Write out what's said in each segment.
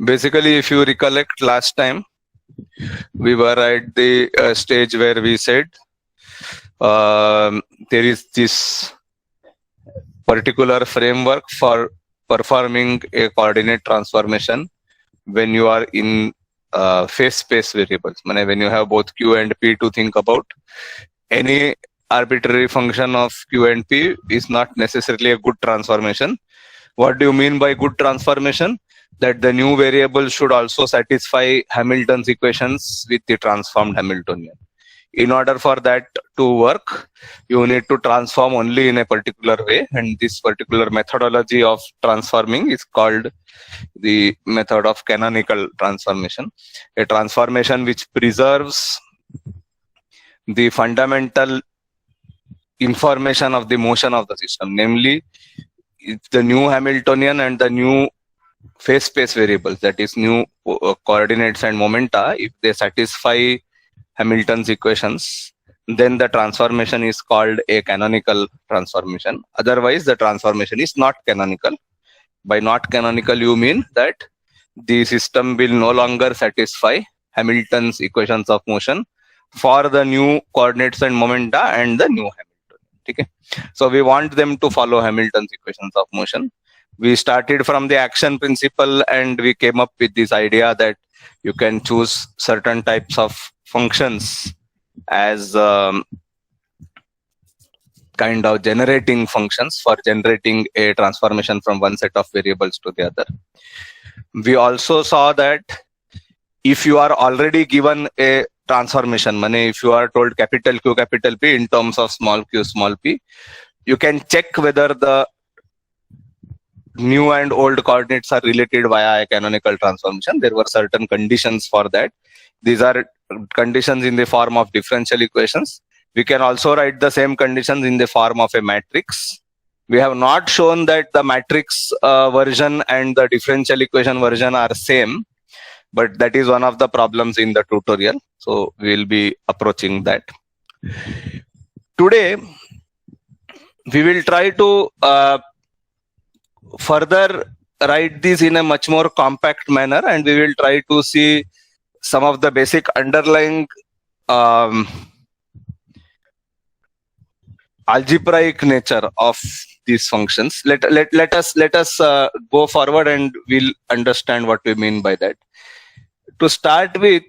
Basically, if you recollect last time, we were at the stage where we said there is this particular framework for performing a coordinate transformation when you are in phase space variables. When you have both q and p to think about, any arbitrary function of q and p is not necessarily a good transformation. What do you mean by good transformation? That the new variable should also satisfy Hamilton's equations with the transformed Hamiltonian. In order for that to work, you need to transform only in a particular way, and this particular methodology of transforming is called the method of canonical transformation, a transformation which preserves the fundamental information of the motion of the system, namely the new Hamiltonian and the new phase space variables, that is new coordinates and momenta. If they satisfy Hamilton's equations, then the transformation is called a canonical transformation. Otherwise, the transformation is not canonical. By not canonical, you mean that the system will no longer satisfy Hamilton's equations of motion for the new coordinates and momenta and the new Hamiltonian. Okay? So we want them to follow Hamilton's equations of motion. We started from the action principle and we came up with this idea that you can choose certain types of functions as kind of generating functions for generating a transformation from one set of variables to the other. We also saw that if you are already given a transformation, if you are told capital Q, capital P in terms of small q, small p, you can check whether the new and old coordinates are related via a canonical transformation. There were certain conditions for that. These are conditions in the form of differential equations. We can also write the same conditions in the form of a matrix. We have not shown that the matrix version and the differential equation version are same, but that is one of the problems in the tutorial. So we will be approaching that. Today, we will try to further write this in a much more compact manner, and we will try to see some of the basic underlying algebraic nature of these functions. Let us go forward and we'll understand what we mean by that. To start with,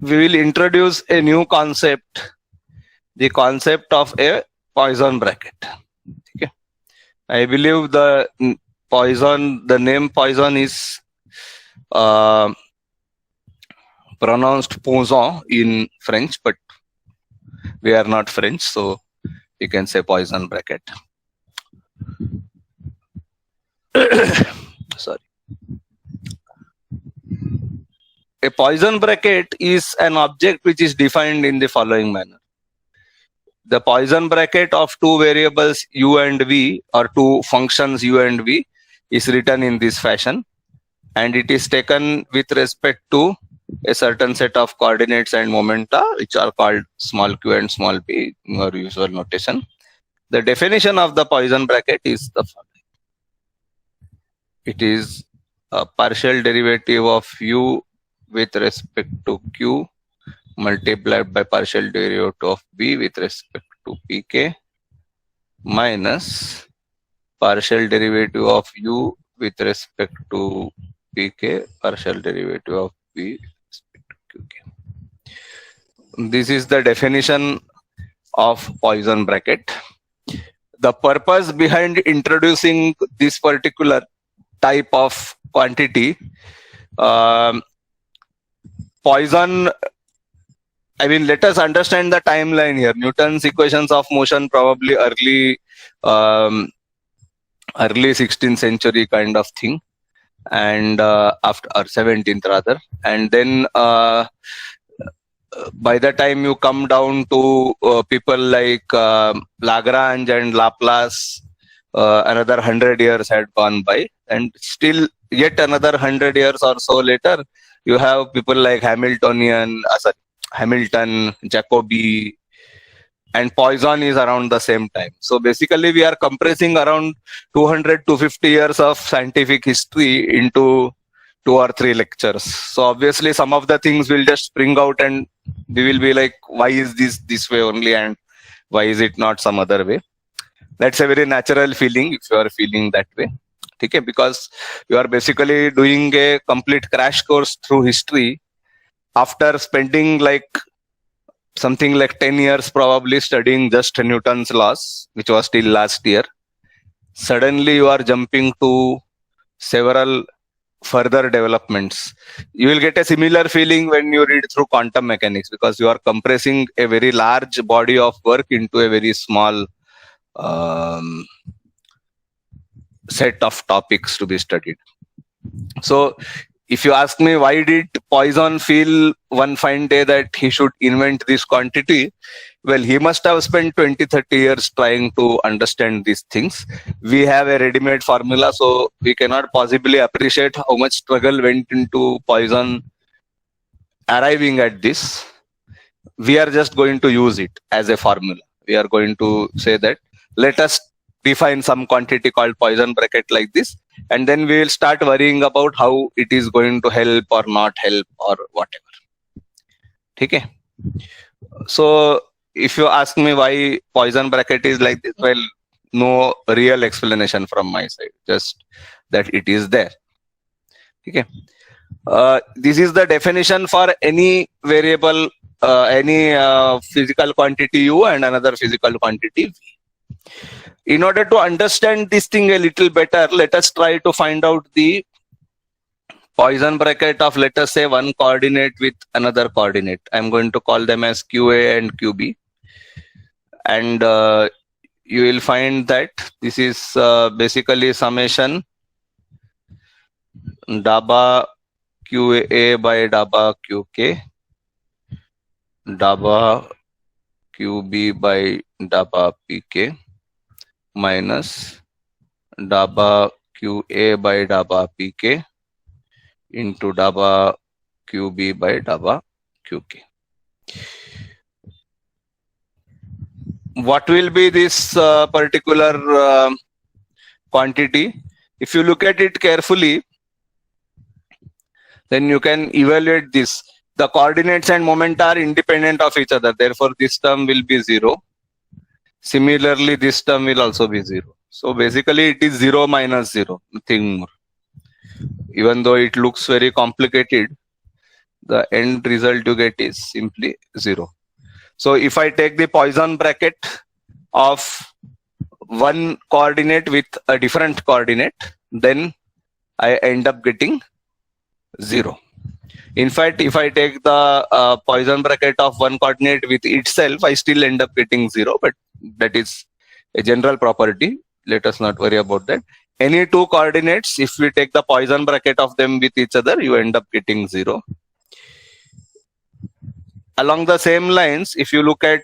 we will introduce a new concept, the concept of a Poisson bracket. Okay. I believe the name Poisson is pronounced Poisson in French, but we are not French, so you can say Poisson bracket. Sorry. A Poisson bracket is an object which is defined in the following manner. The Poisson bracket of two variables u and v, or two functions u and v, is written in this fashion, and it is taken with respect to a certain set of coordinates and momenta, which are called small q and small p in our usual notation. The definition of the Poisson bracket is the following. It is a partial derivative of u with respect to q multiplied by partial derivative of v with respect to pk minus partial derivative of u with respect to pk partial derivative of v with respect to qk. This is the definition of Poisson bracket. The purpose behind introducing this particular type of quantity, Poisson, let us understand the timeline here. Newton's equations of motion, probably early 16th century kind of thing, and after, or 17th rather, and then by the time you come down to people like Lagrange and Laplace, another 100 years had gone by, and still yet another 100 years or so later, you have people like Hamilton, Jacobi, and Poisson is around the same time. So basically we are compressing around 200 to 50 years of scientific history into 2 or 3 lectures. So obviously some of the things will just spring out and we will be like, why is this way only and why is it not some other way? That's a very natural feeling if you are feeling that way. Okay, because you are basically doing a complete crash course through history after spending like something like 10 years probably studying just Newton's laws, which was till last year. Suddenly you are jumping to several further developments. You will get a similar feeling when you read through quantum mechanics, because you are compressing a very large body of work into a very small set of topics to be studied. So if you ask me why did Poisson feel one fine day that he should invent this quantity, well, he must have spent 20-30 years trying to understand these things. We have a ready-made formula, so we cannot possibly appreciate how much struggle went into Poisson arriving at this. We are just going to use it as a formula. We are going to say that let us define some quantity called Poisson bracket like this, and then we will start worrying about how it is going to help or not help or whatever. Okay. So if you ask me why Poisson bracket is like this, well, no real explanation from my side, just that it is there. Okay. This is the definition for any variable, any physical quantity u and another physical quantity v. In order to understand this thing a little better, let us try to find out the Poisson bracket of, let us say, one coordinate with another coordinate. I'm going to call them as QA and QB. And you will find that this is basically summation daba QA by daba QK, daba QB by daba PK, minus daba QA by daba PK into daba QB by daba QK. What will be this particular quantity? If you look at it carefully, then you can evaluate this. The coordinates and moment are independent of each other. Therefore, this term will be 0. Similarly, this term will also be 0. So basically, it is 0 minus 0, nothing more. Even though it looks very complicated, the end result you get is simply 0. So if I take the Poisson bracket of one coordinate with a different coordinate, then I end up getting 0. In fact, if I take the Poisson bracket of one coordinate with itself, I still end up getting 0, but that is a general property. Let us not worry about that. Any two coordinates, if we take the Poisson bracket of them with each other, you end up getting 0. Along the same lines, if you look at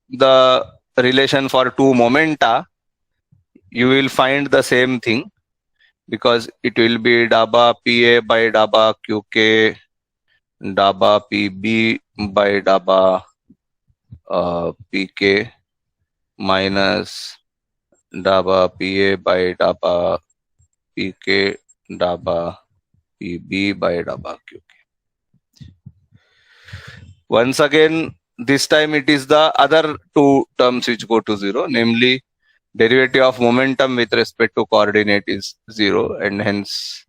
the relation for two momenta, you will find the same thing, because it will be daba PA by daba QK, daba PB by daba PK, minus daba PA by daba PK, daba PB by daba QK. Once again, this time it is the other two terms which go to 0, namely derivative of momentum with respect to coordinate is 0, and hence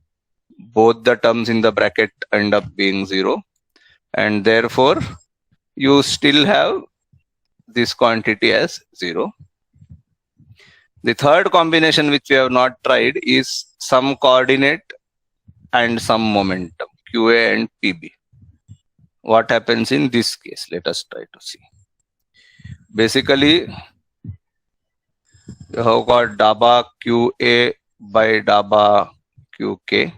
both the terms in the bracket end up being 0, and therefore you still have this quantity as 0. The third combination which we have not tried is some coordinate and some momentum, QA and PB. What happens in this case? Let us try to see. Basically, you have got daba QA by daba QK,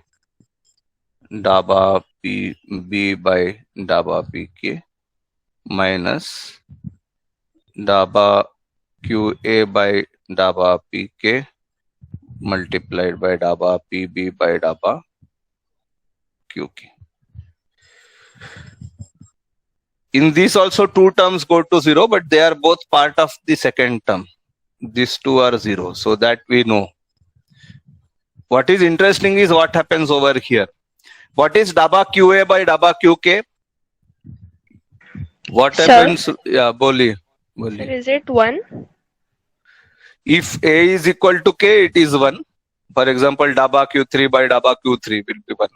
daba PB by daba PK, minus daba QA by daba PK multiplied by daba PB by daba QK. In this also two terms go to 0, but they are both part of the second term. These two are 0, so that we know. What is interesting is what happens over here. What is daba QA by daba QK? What Sir? happens? Yeah, boli. Sir, is it 1? If A is equal to K, it is 1. For example, daba Q3 by daba Q3 will be 1.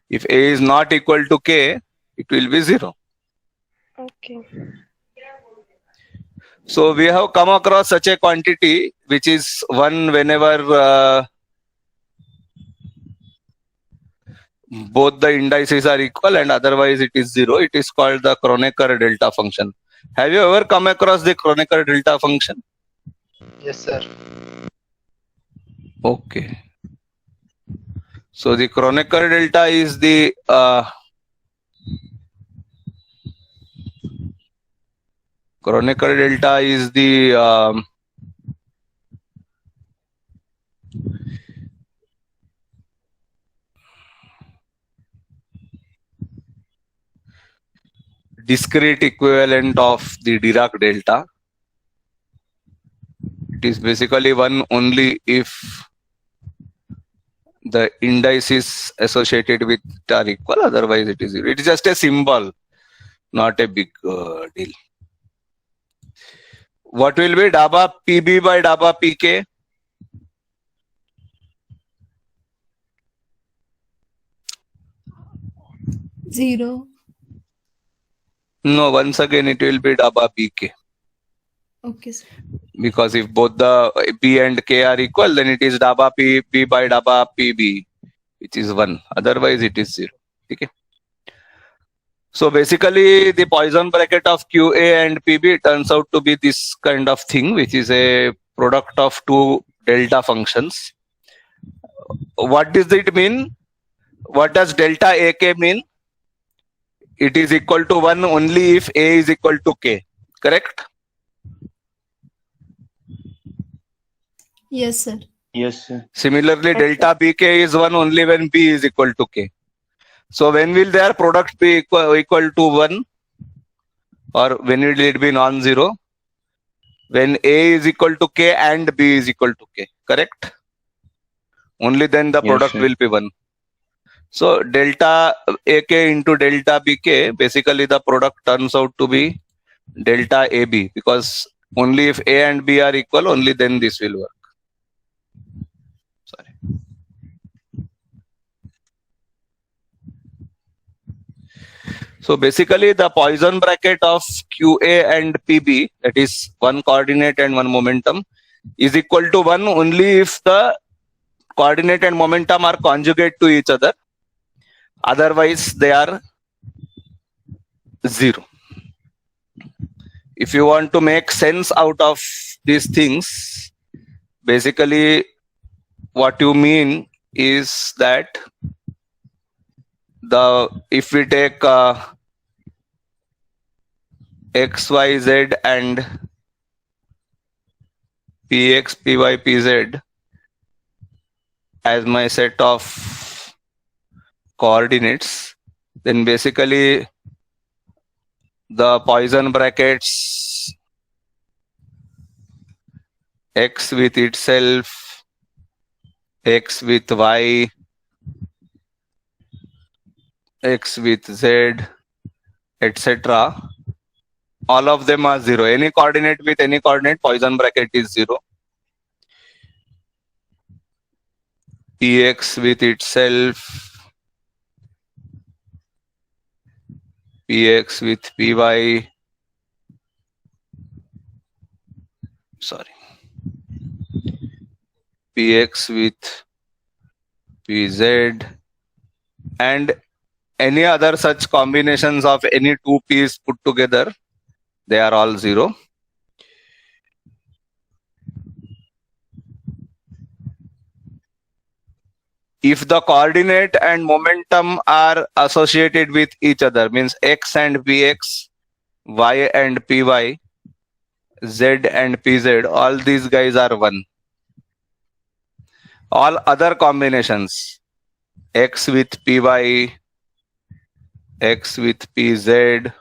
If A is not equal to K, it will be 0. Okay. So we have come across such a quantity which is 1 whenever both the indices are equal, and otherwise it is 0. It is called the Kronecker delta function. Have you ever come across the Kronecker delta function? Yes, sir. Okay. So the Kronecker delta is the Kronecker delta is the discrete equivalent of the Dirac delta. It is basically 1 only if the indices associated with it are equal, otherwise it is 0. It is just a symbol, not a big deal. What will be daba PB by daba PK? Zero. No, once again it will be daba PK. Okay, sir. Because if both the P and K are equal, then it is daba P by daba PB, which is 1. Otherwise it is 0. Okay. So basically the Poisson bracket of QA and PB turns out to be this kind of thing, which is a product of two delta functions. What does it mean? What does delta AK mean? It is equal to 1 only if A is equal to K. Correct? Yes, sir. Yes, sir. Similarly, delta BK is 1 only when B is equal to K. So when will their product be equal to 1? Or when will it be non-zero? When A is equal to K and B is equal to K. Correct? Only then the Yes, product sir. will be 1. So delta AK into delta BK, basically the product turns out to be delta AB, because only if A and B are equal, only then this will work. Sorry. So basically the Poisson bracket of QA and PB, that is one coordinate and one momentum, is equal to 1 only if the coordinate and momentum are conjugate to each other. Otherwise they are 0. If you want to make sense out of these things, basically what you mean is that if we take X, Y, Z and Px, Py, Pz as my set of coordinates, then basically the Poisson brackets X with itself, X with Y, X with Z, etc. all of them are 0. Any coordinate with any coordinate, Poisson bracket is 0. Px with itself, Px with Py, Px with Pz, and any other such combinations of any two P's put together, they are all 0. If the coordinate and momentum are associated with each other, means X and Px, Y and Py, Z and Pz, all these guys are 1. All other combinations, X with Py, X with Pz,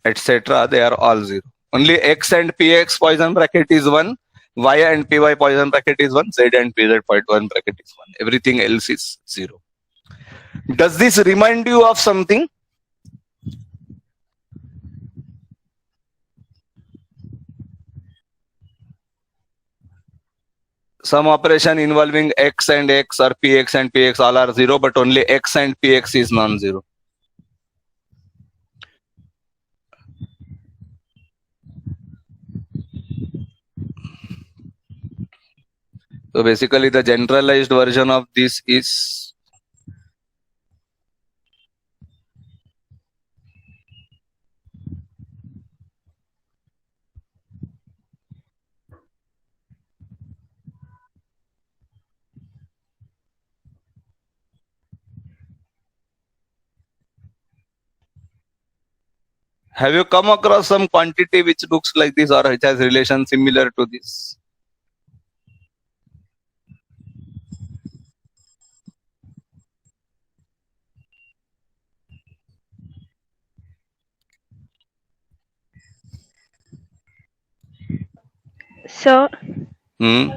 etc. They are all 0. Only x and px Poisson bracket is 1, y and py Poisson bracket is 1, z and pz Poisson bracket is 1. Everything else is 0. Does this remind you of something? Some operation involving x and x or px and px all are 0, but only x and px is non-zero. So basically the generalized version of this is have you come across some quantity which looks like this or which has relation similar to this? So, Hmm?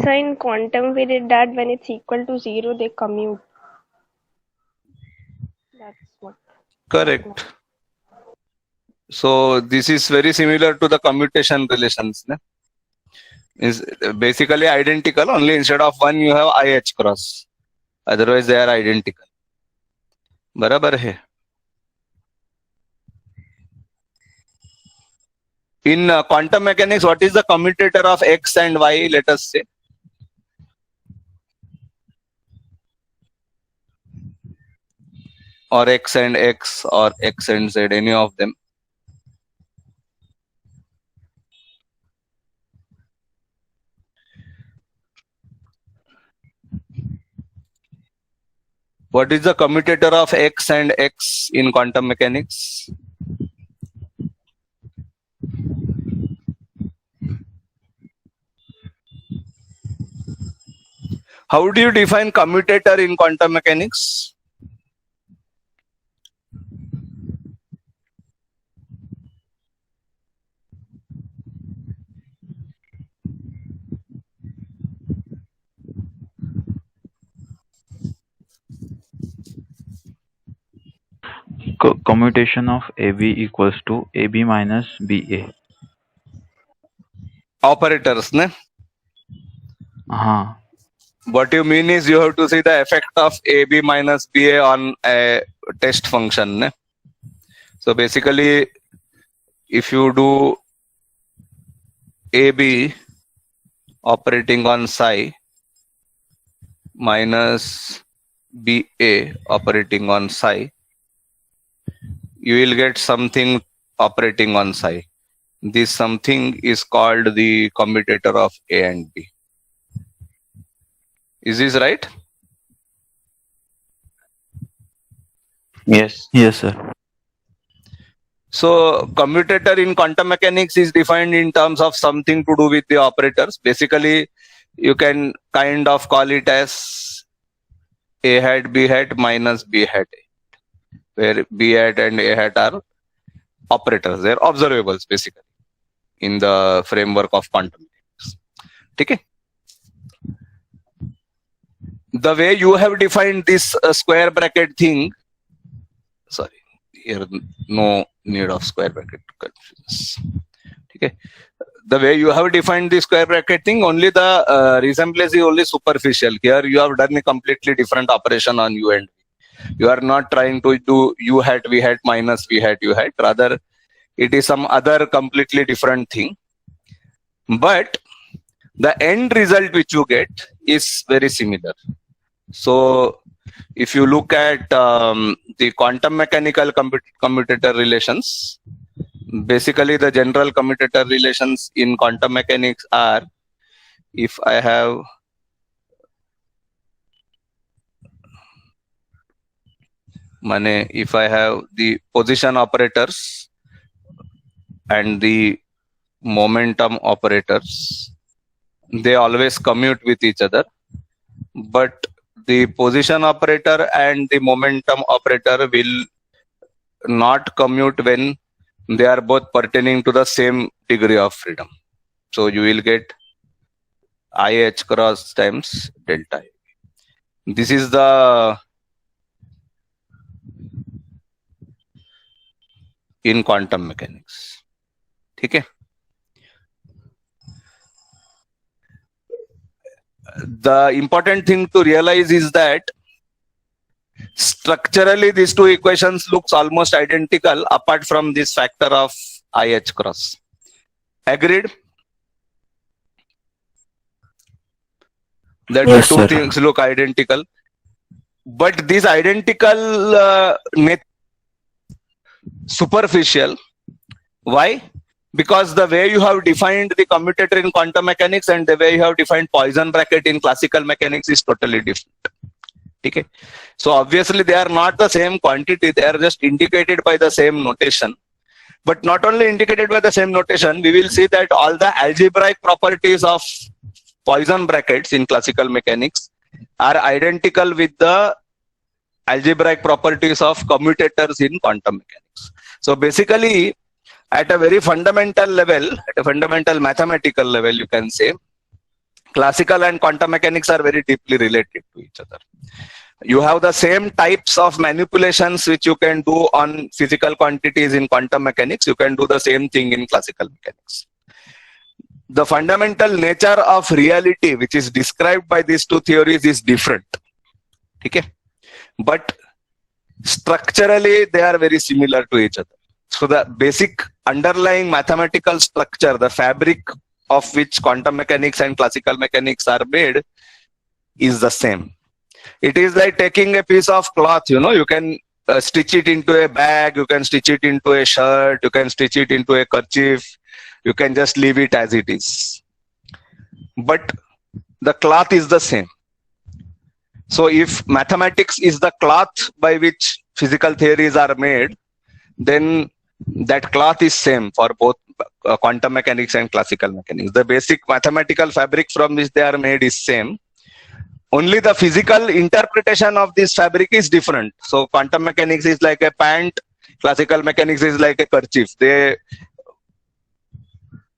so in quantum we did that when it's equal to 0, they commute. That's what. Correct. So this is very similar to the commutation relations. Ne? Is basically identical, only instead of 1 you have IH cross. Otherwise they are identical. बराबर है. In quantum mechanics, what is the commutator of x and y, let us say? Or x and x or x and z, any of them. What is the commutator of x and x in quantum mechanics? How do you define commutator in quantum mechanics? Commutation of AB equals to AB minus BA. Operators, ne? What you mean is you have to see the effect of AB minus BA on a test function. Ne? So basically, if you do AB operating on psi minus BA operating on psi, you will get something operating on psi. This something is called the commutator of A and B. Is this right? Yes. Yes, sir. So commutator in quantum mechanics is defined in terms of something to do with the operators. Basically, you can kind of call it as A hat B hat minus B hat, where B hat and A hat are operators. They are observables basically in the framework of quantum mechanics. Okay? The way you have defined this square bracket thing, sorry, here no need of square bracket confusions. Okay. The way you have defined the square bracket thing, only the resemblance is only superficial. Here you have done a completely different operation on U and V. You are not trying to do U hat V hat minus V hat U hat. Rather, it is some other completely different thing. But the end result which you get is very similar. So if you look at the quantum mechanical commutator relations, basically the general commutator relations in quantum mechanics are, if I have the position operators and the momentum operators, they always commute with each other, but the position operator and the momentum operator will not commute when they are both pertaining to the same degree of freedom. So you will get IH cross times delta A. This is the in quantum mechanics. Okay. The important thing to realize is that structurally these two equations looks almost identical apart from this factor of IH cross. Agreed? That Yes, the two sir. things look identical. But this identical superficial. Why? Because the way you have defined the commutator in quantum mechanics and the way you have defined Poisson bracket in classical mechanics is totally different. Okay. So obviously they are not the same quantity, they are just indicated by the same notation. But not only indicated by the same notation, we will see that all the algebraic properties of Poisson brackets in classical mechanics are identical with the algebraic properties of commutators in quantum mechanics. So basically, at a very fundamental level, at a fundamental mathematical level, you can say, classical and quantum mechanics are very deeply related to each other. You have the same types of manipulations which you can do on physical quantities in quantum mechanics, you can do the same thing in classical mechanics. The fundamental nature of reality which is described by these two theories is different. Okay? But structurally they are very similar to each other. So the basic underlying mathematical structure, the fabric of which quantum mechanics and classical mechanics are made is the same. It is like taking a piece of cloth, you can stitch it into a bag, you can stitch it into a shirt, you can stitch it into a kerchief, you can just leave it as it is. But the cloth is the same. So if mathematics is the cloth by which physical theories are made, then that cloth is same for both quantum mechanics and classical mechanics. The basic mathematical fabric from which they are made is same. Only the physical interpretation of this fabric is different. So quantum mechanics is like a pant, classical mechanics is like a kerchief. They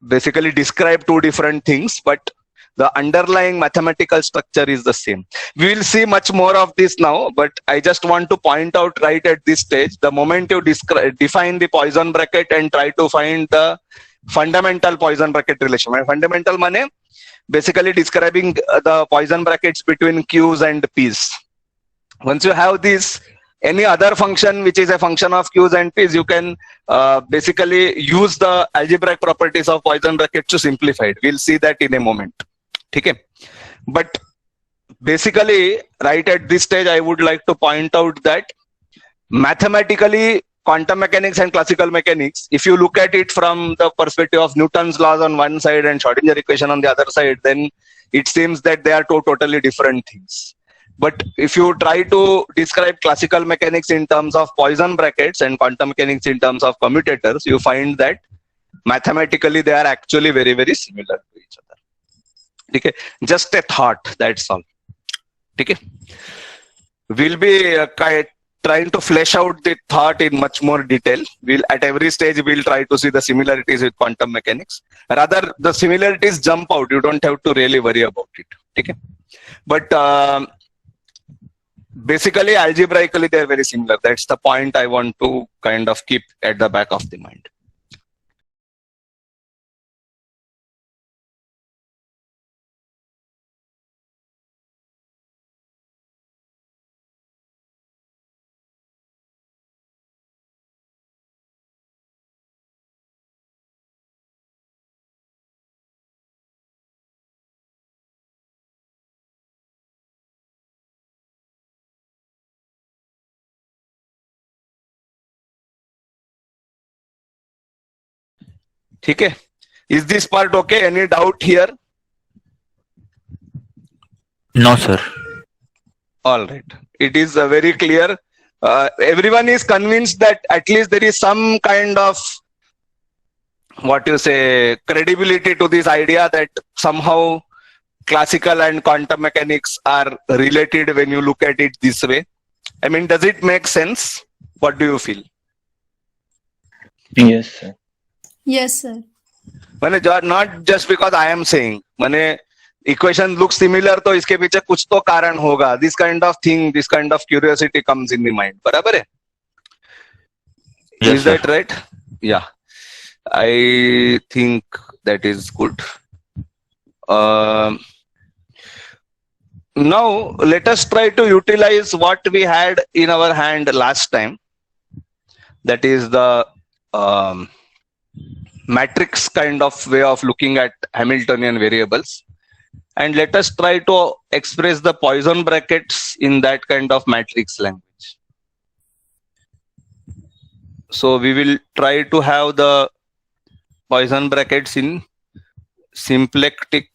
basically describe two different things, but the underlying mathematical structure is the same. We will see much more of this now, but I just want to point out right at this stage, the moment you define the Poisson bracket and try to find the fundamental Poisson bracket relation. Fundamental means basically describing the Poisson brackets between Q's and P's. Once you have this, any other function which is a function of Q's and P's, you can basically use the algebraic properties of Poisson bracket to simplify it. We'll see that in a moment. Okay. But basically, right at this stage, I would like to point out that mathematically, quantum mechanics and classical mechanics, if you look at it from the perspective of Newton's laws on one side and Schrodinger equation on the other side, then it seems that they are two totally different things. But if you try to describe classical mechanics in terms of Poisson brackets and quantum mechanics in terms of commutators, you find that mathematically they are actually very, very similar to each other. Okay, just a thought, that's all. Okay, we'll be trying to flesh out the thought in much more detail. We'll at every stage we'll try to see the similarities with quantum mechanics. Rather, the similarities jump out. You don't have to really worry about it. Okay, but basically algebraically they're very similar. That's the point I want to kind of keep at the back of the mind. Okay, is this part okay? Any doubt here? No, sir. All right, it is very clear. Everyone is convinced that at least there is some kind of credibility to this idea that somehow classical and quantum mechanics are related when you look at it this way. I mean, does it make sense? What do you feel? Yes, sir. Yes, sir. मैंने not just because I am saying, मैंने equation looks similar तो इसके पीछे कुछ तो कारण होगा. This kind of thing, this kind of curiosity comes in the mind. बराबर है? Yes, Is sir. that right? Yeah. I think that is good. Now let us try to utilize what we had in our hand last time. That is the matrix kind of way of looking at Hamiltonian variables. And let us try to express the Poisson brackets in that kind of matrix language. So we will try to have the Poisson brackets in symplectic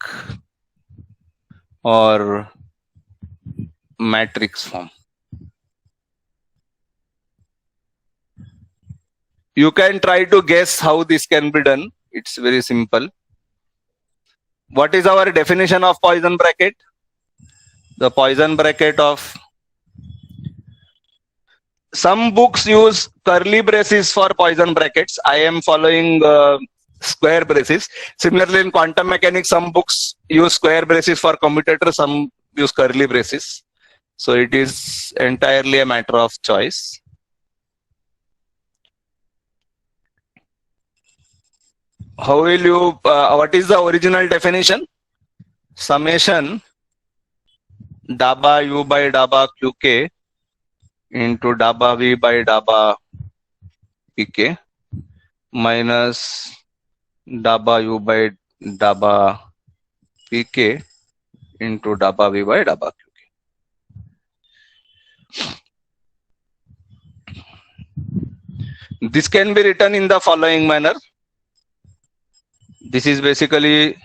or matrix form. You can try to guess how this can be done. It's very simple. What is our definition of Poisson bracket? The Poisson bracket of some books use curly braces for Poisson brackets. I am following square braces. Similarly, in quantum mechanics, some books use square braces for commutators, some use curly braces. So it is entirely a matter of choice. How will you, what is the original definition? Summation daba u by daba qk into daba v by daba pk minus daba u by daba pk into daba v by daba qk. This can be written in the following manner. This is basically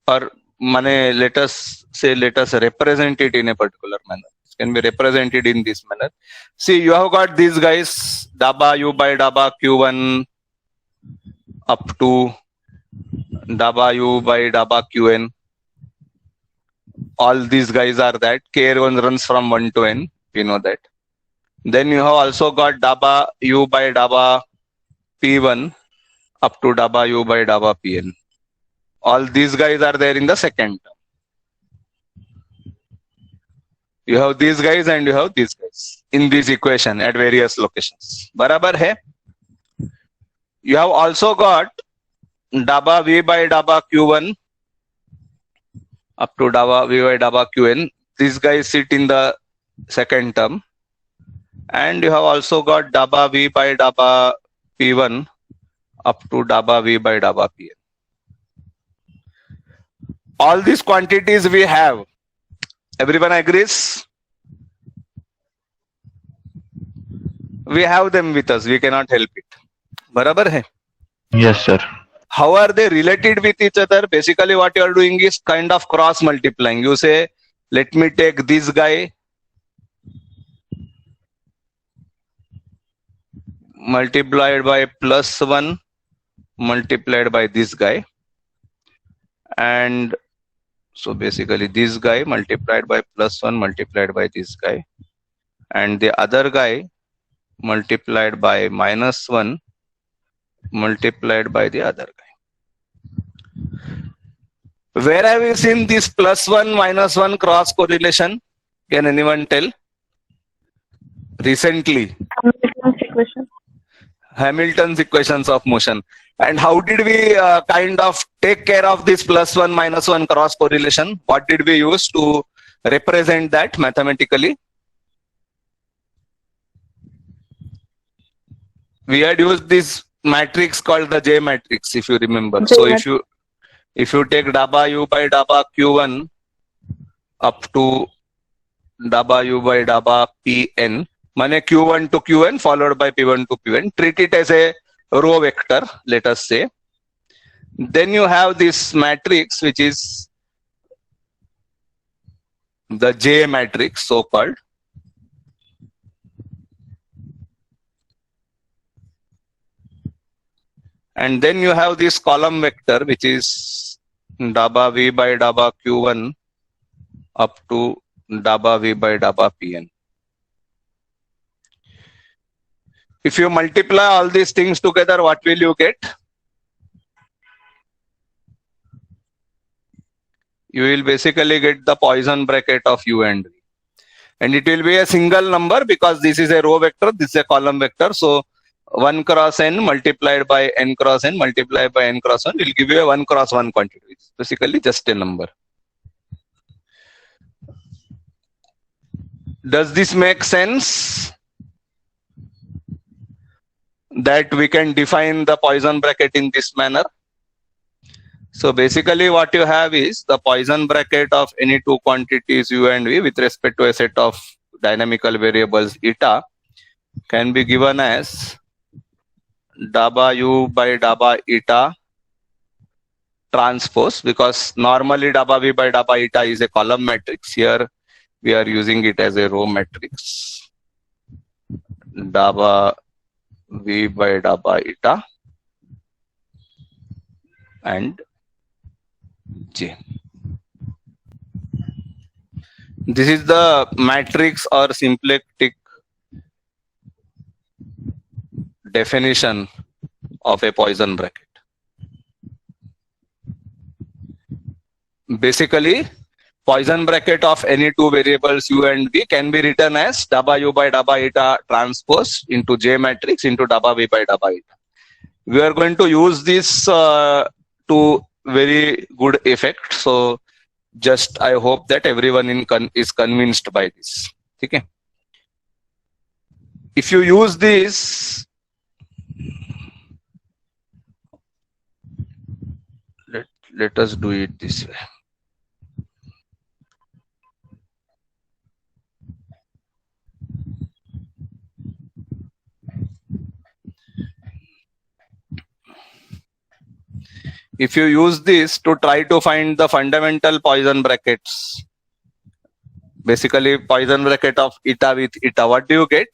or let us represent it in a particular manner. It can be represented in this manner. See, you have got these guys, daba u by daba q1 up to daba u by daba qn. All these guys are that. K1 runs from 1 to n. We know that. Then you have also got daba u by daba p1 up to daba u by daba pn. All these guys are there in the second term. You have these guys and you have these guys in this equation at various locations. Barabar hai? You have also got daba v by daba q1 up to daba v by daba qn. These guys sit in the second term. And you have also got daba v by daba p1 up to daba v by daba pn. All these quantities we have. Everyone agrees? We have them with us. We cannot help it. Barabar hai? Yes, sir. How are they related with each other? Basically, what you are doing is kind of cross multiplying. You say, let me take this guy multiplied by +1 multiplied by this guy. And so basically this guy multiplied by +1 multiplied by this guy. And the other guy multiplied by -1 multiplied by the other guy. Where have you seen this +1 -1 cross correlation? Can anyone tell? Recently. Hamilton's equation. Hamilton's equations of motion. And how did we kind of take care of this +1 -1 cross correlation? What did we use to represent that mathematically? We had used this matrix called the J matrix, if you remember. So if you take daba u by daba q1 up to daba u by daba pn, mane q1 to qn followed by p1 to pn, treat it as a row vector, let us say. Then you have this matrix which is the J matrix, so called. And then you have this column vector which is daba v by daba q1 up to dabba v by dabba pn. If you multiply all these things together, what will you get? You will basically get the Poisson bracket of u and v. And it will be a single number because this is a row vector, this is a column vector. So 1 cross n multiplied by n cross n multiplied by n cross 1 will give you a 1 cross 1 quantity. It's basically just a number. Does this make sense? That we can define the Poisson bracket in this manner. So basically what you have is the Poisson bracket of any two quantities u and v with respect to a set of dynamical variables eta can be given as dabba u by dabba eta transpose, because normally dabba v by dabba eta is a column matrix. Here we are using it as a row matrix. Dabba v by dabba eta and j. This is the matrix or symplectic definition of a Poisson bracket. Basically, Poisson bracket of any two variables u and v can be written as dabba u by dabba eta transpose into J matrix into dabba v by dabba eta. We are going to use this to very good effect. So just I hope that everyone is convinced by this. Okay. If you use this, let us do it this way. If you use this to try to find the fundamental Poisson brackets, basically Poisson bracket of eta with eta, what do you get?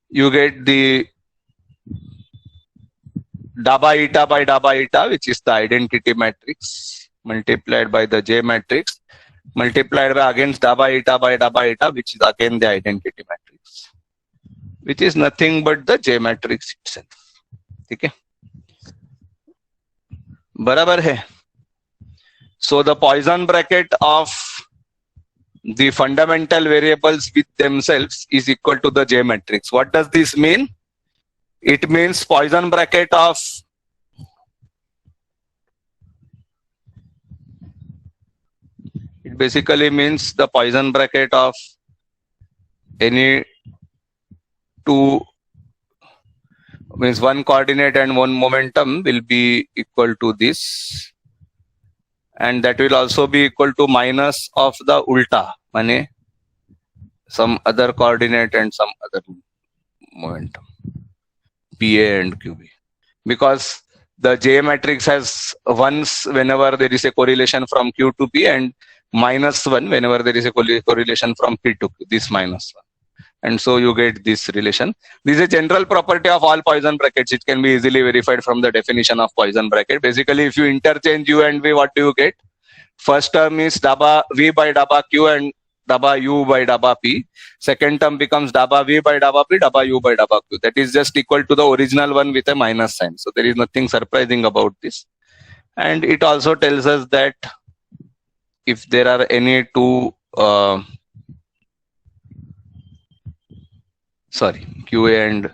You get the dabba eta by dabba eta, which is the identity matrix, multiplied by the J matrix, multiplied by against dabba eta by dabba eta, which is again the identity matrix, which is nothing but the J matrix itself. Okay. Barabar hai. So the Poisson bracket of the fundamental variables with themselves is equal to the J matrix. What does this mean? It means Poisson bracket of it basically means the Poisson bracket of any two, means one coordinate and one momentum will be equal to this, and that will also be equal to minus of the ulta, mane some other coordinate and some other momentum, PA and QB, because the J matrix has ones whenever there is a correlation from Q to P and minus 1 whenever there is a correlation from P to Q, this minus 1. And so you get this relation. This is a general property of all Poisson brackets. It can be easily verified from the definition of Poisson bracket. Basically, if you interchange u and v, what do you get? First term is dabba v by dabba q and dabba u by dabba p. Second term becomes dabba v by dabba p, dabba u by dabba q. That is just equal to the original one with a minus sign. So there is nothing surprising about this. And it also tells us that if there are any two QA and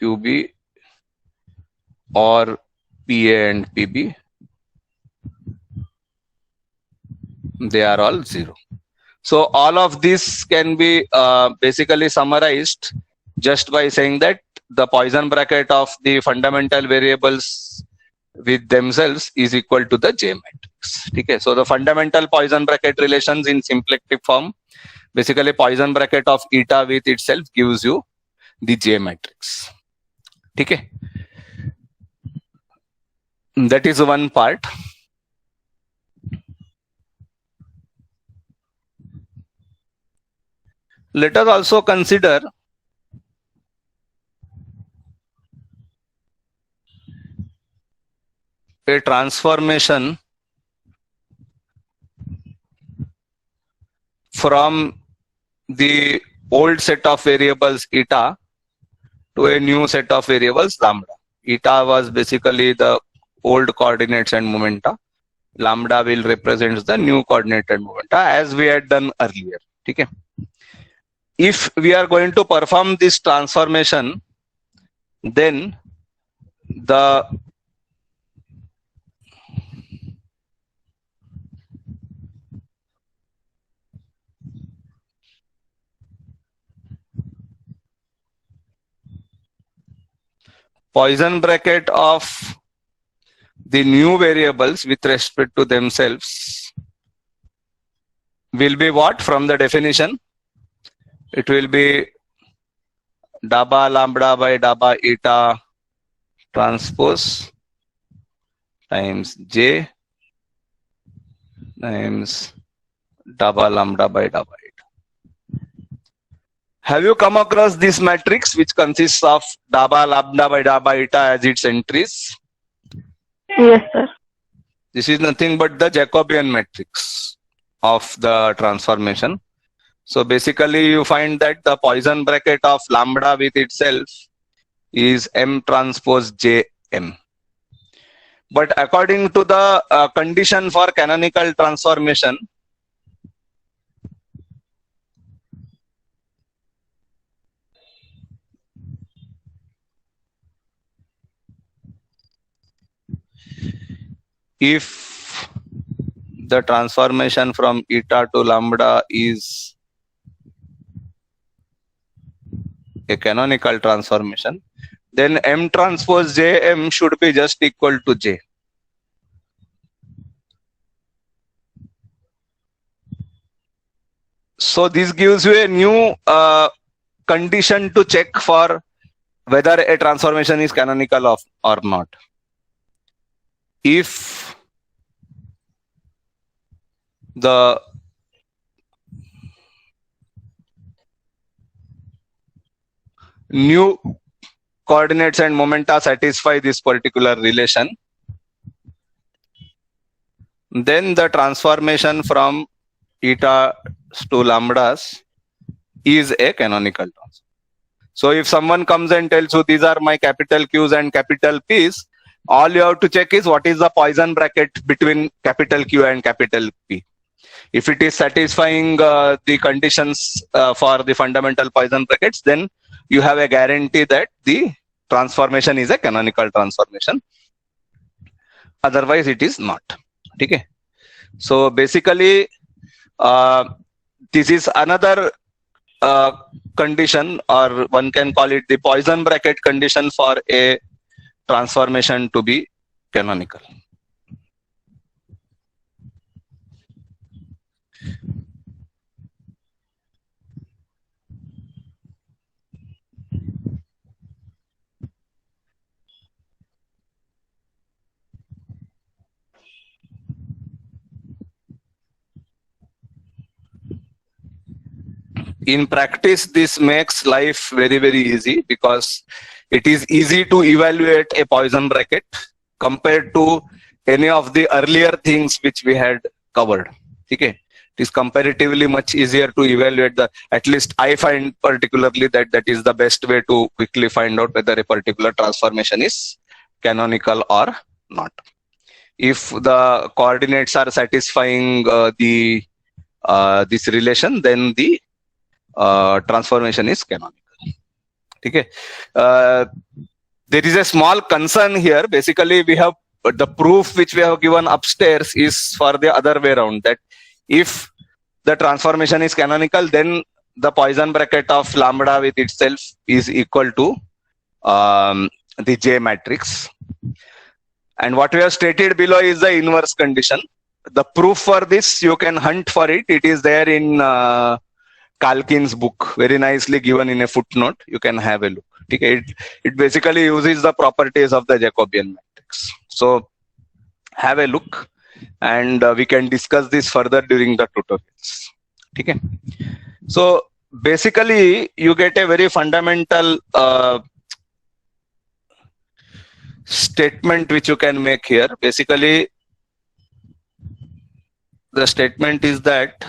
QB or PA and PB, they are all 0. So all of this can be basically summarized just by saying that the Poisson bracket of the fundamental variables with themselves is equal to the J matrix. Okay, so the fundamental Poisson bracket relations in symplectic form, basically Poisson bracket of eta with itself gives you the J matrix. Okay, that is one part. Let us also consider a transformation from the old set of variables eta to a new set of variables lambda. Eta was basically the old coordinates and momenta. Lambda will represent the new coordinate and momenta as we had done earlier. Okay. If we are going to perform this transformation, then the Poisson bracket of the new variables with respect to themselves will be what from the definition? It will be dabba lambda by dabba eta transpose times j times dabba lambda by dabba eta. Have you come across this matrix which consists of dabba lambda by dabba eta as its entries? Yes, sir. This is nothing but the Jacobian matrix of the transformation. So basically you find that the Poisson bracket of lambda with itself is M transpose Jm. But according to the condition for canonical transformation, if the transformation from eta to lambda is a canonical transformation, then M transpose Jm should be just equal to J. So this gives you a new condition to check for whether a transformation is canonical or not. If the new coordinates and momenta satisfy this particular relation, then the transformation from eta to lambdas is a canonical transformation. So if someone comes and tells you these are my capital Q's and capital P's, all you have to check is what is the Poisson bracket between capital Q and capital P. If it is satisfying the conditions for the fundamental Poisson brackets, then you have a guarantee that the transformation is a canonical transformation. Otherwise, it is not. Okay. So basically, this is another condition, or one can call it the Poisson bracket condition for a transformation to be canonical. In practice, this makes life very, very easy because it is easy to evaluate a Poisson bracket compared to any of the earlier things which we had covered. Okay. It is comparatively much easier to evaluate at least I find particularly that is the best way to quickly find out whether a particular transformation is canonical or not. If the coordinates are satisfying this relation, then the transformation is canonical. Okay. There is a small concern here. Basically, we have the proof which we have given upstairs is for the other way around, that if the transformation is canonical, then the Poisson bracket of lambda with itself is equal to the J matrix. And what we have stated below is the inverse condition. The proof for this, you can hunt for it. It is there in Kalkin's book, very nicely given in a footnote. You can have a look. Okay. It basically uses the properties of the Jacobian matrix. So have a look, and we can discuss this further during the tutorials. Okay. So basically, you get a very fundamental statement which you can make here. Basically, the statement is that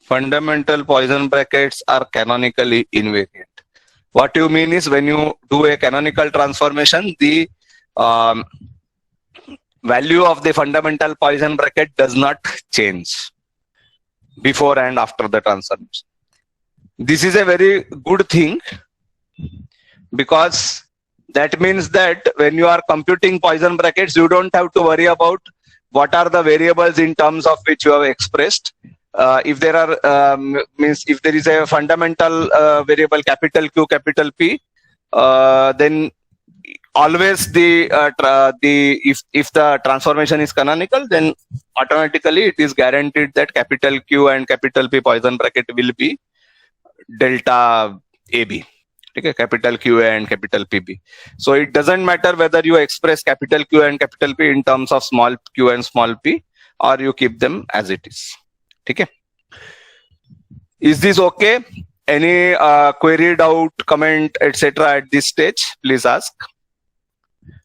fundamental Poisson brackets are canonically invariant. What you mean is when you do a canonical transformation, the value of the fundamental Poisson bracket does not change before and after the transformation. This is a very good thing because that means that when you are computing Poisson brackets, you don't have to worry about what are the variables in terms of which you have expressed. If there are if there is a fundamental variable capital Q, capital P, then always if the transformation is canonical, then automatically it is guaranteed that capital Q and capital P Poisson bracket will be delta AB. Okay, capital QA and capital PB. So it doesn't matter whether you express capital Q and capital P in terms of small q and small p, or you keep them as it is. Okay. Is this okay? Any query, doubt, comment, etc. at this stage? Please ask.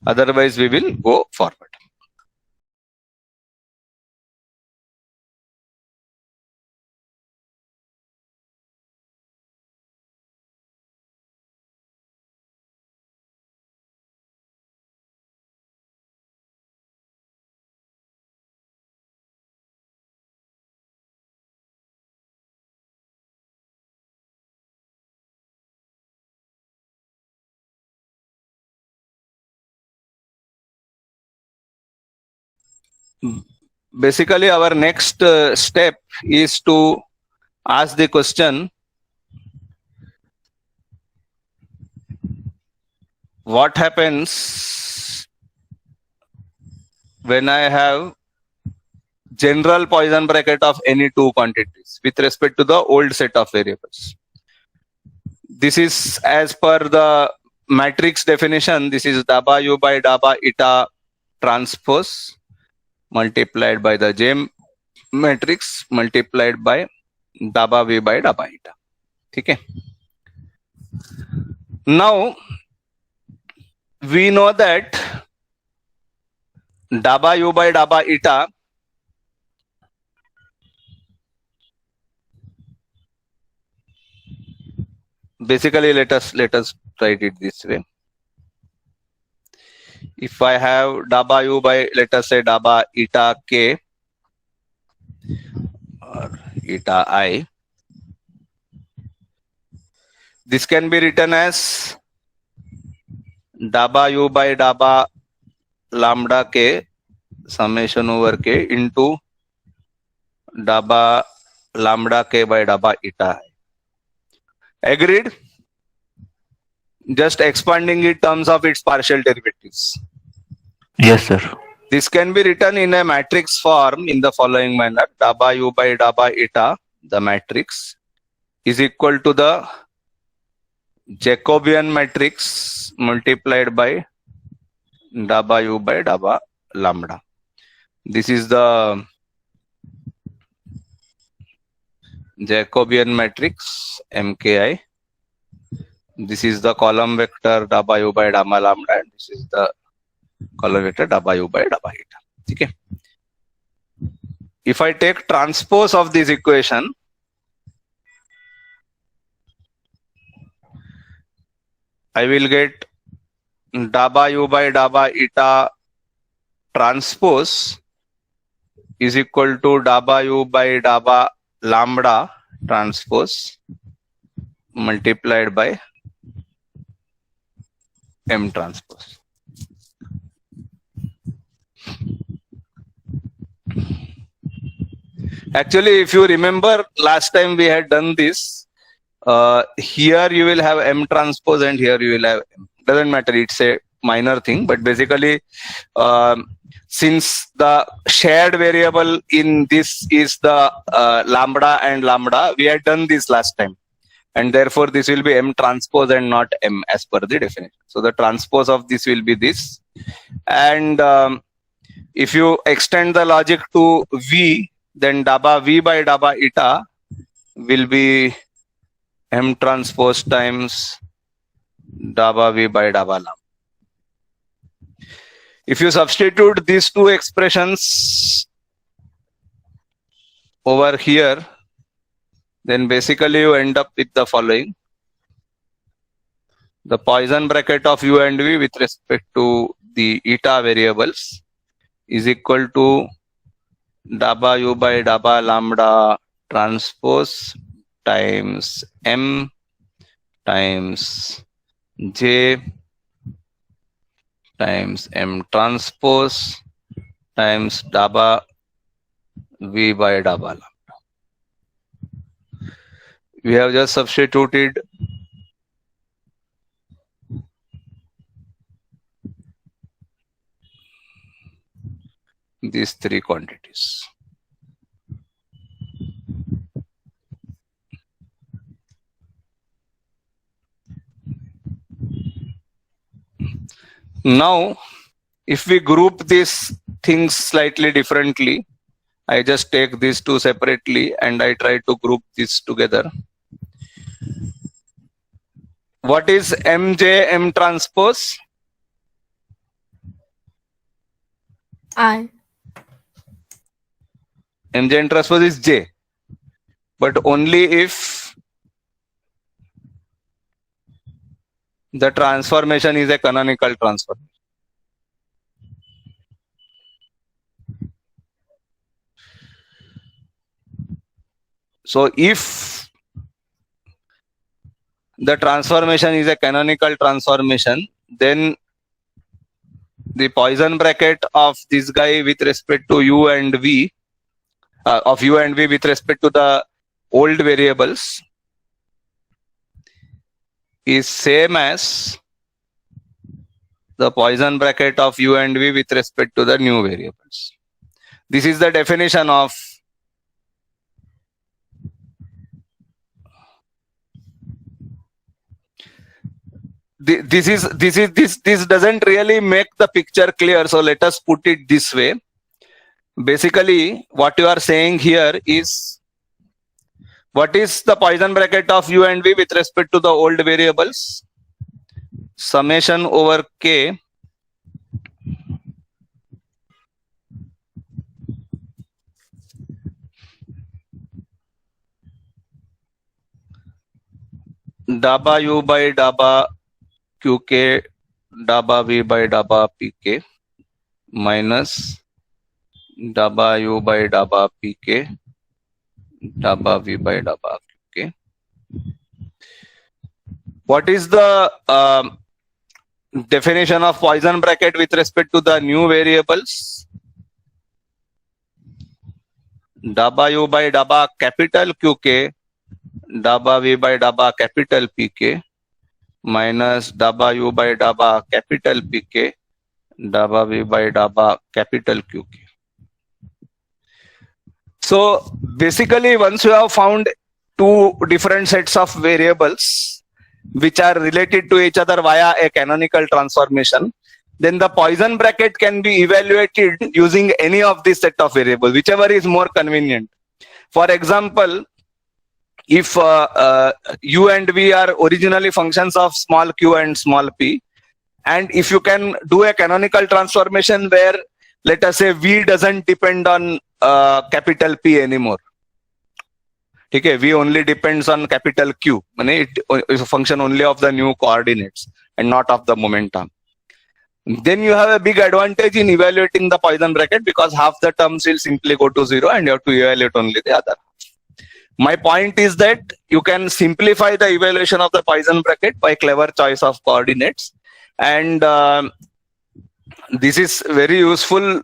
Otherwise, we will go forward. Basically, our next step is to ask the question, what happens when I have general Poisson bracket of any two quantities with respect to the old set of variables? This is as per the matrix definition. This is daba u by daba eta transpose multiplied by the J matrix multiplied by daba v by daba eta. Okay. Now we know that daba u by daba eta basically let us write it this way. If I have daba u by, let us say, daba eta k or eta I, this can be written as daba u by daba lambda k summation over k into daba lambda k by daba eta I. Agreed? Just expanding in terms of its partial derivatives. Yes, sir. This can be written in a matrix form in the following manner. Daba u by daba eta, the matrix, is equal to the Jacobian matrix multiplied by daba u by daba lambda. This is the Jacobian matrix MKI. This is the column vector daba u by daba lambda, and this is the column vector daba u by daba eta. Okay. If I take transpose of this equation, I will get daba u by daba eta transpose is equal to daba u by daba lambda transpose multiplied by M transpose. Actually, if you remember, last time we had done this. Here you will have M transpose and here you will have M. Doesn't matter, it's a minor thing, but basically, since the shared variable in this is the lambda and lambda, we had done this last time. And therefore, this will be M transpose and not M as per the definition. So the transpose of this will be this. And if you extend the logic to V, then dabba V by dabba eta will be M transpose times dabba V by dabba lambda. If you substitute these two expressions over here, then basically you end up with the following. The Poisson bracket of U and V with respect to the eta variables is equal to dabba U by dabba lambda transpose times M times J times M transpose times dabba V by dabba lambda. We have just substituted these three quantities. Now, if we group these things slightly differently, I just take these two separately and I try to group these together. What is MJ M transpose? I. MJ M transpose is J, but only if the transformation is a canonical transformation. So if the transformation is a canonical transformation, then the Poisson bracket of this guy with respect to U and V, of U and V with respect to the old variables is same as the Poisson bracket of U and V with respect to the new variables. This is the definition of this doesn't really make the picture clear, so let us put it this way. Basically, what you are saying here is, what is the Poisson bracket of U and V with respect to the old variables? Summation over K dabba U by dabba QK dabba V by dabba PK minus dabba U by dabba PK dabba V by dabba QK. What is the definition of Poisson bracket with respect to the new variables? Dabba U by dabba capital QK dabba V by dabba capital PK minus dabba U by dabba capital PK dabba V by dabba capital QK. So basically, once you have found two different sets of variables which are related to each other via a canonical transformation, then the Poisson bracket can be evaluated using any of these set of variables, whichever is more convenient. For example, if U and V are originally functions of small q and small p, and if you can do a canonical transformation where, let us say, V doesn't depend on capital P anymore. Okay, V only depends on capital Q. It is a function only of the new coordinates and not of the momentum. Then you have a big advantage in evaluating the Poisson bracket, because half the terms will simply go to 0 and you have to evaluate only the other. My point is that you can simplify the evaluation of the Poisson bracket by clever choice of coordinates, and this is very useful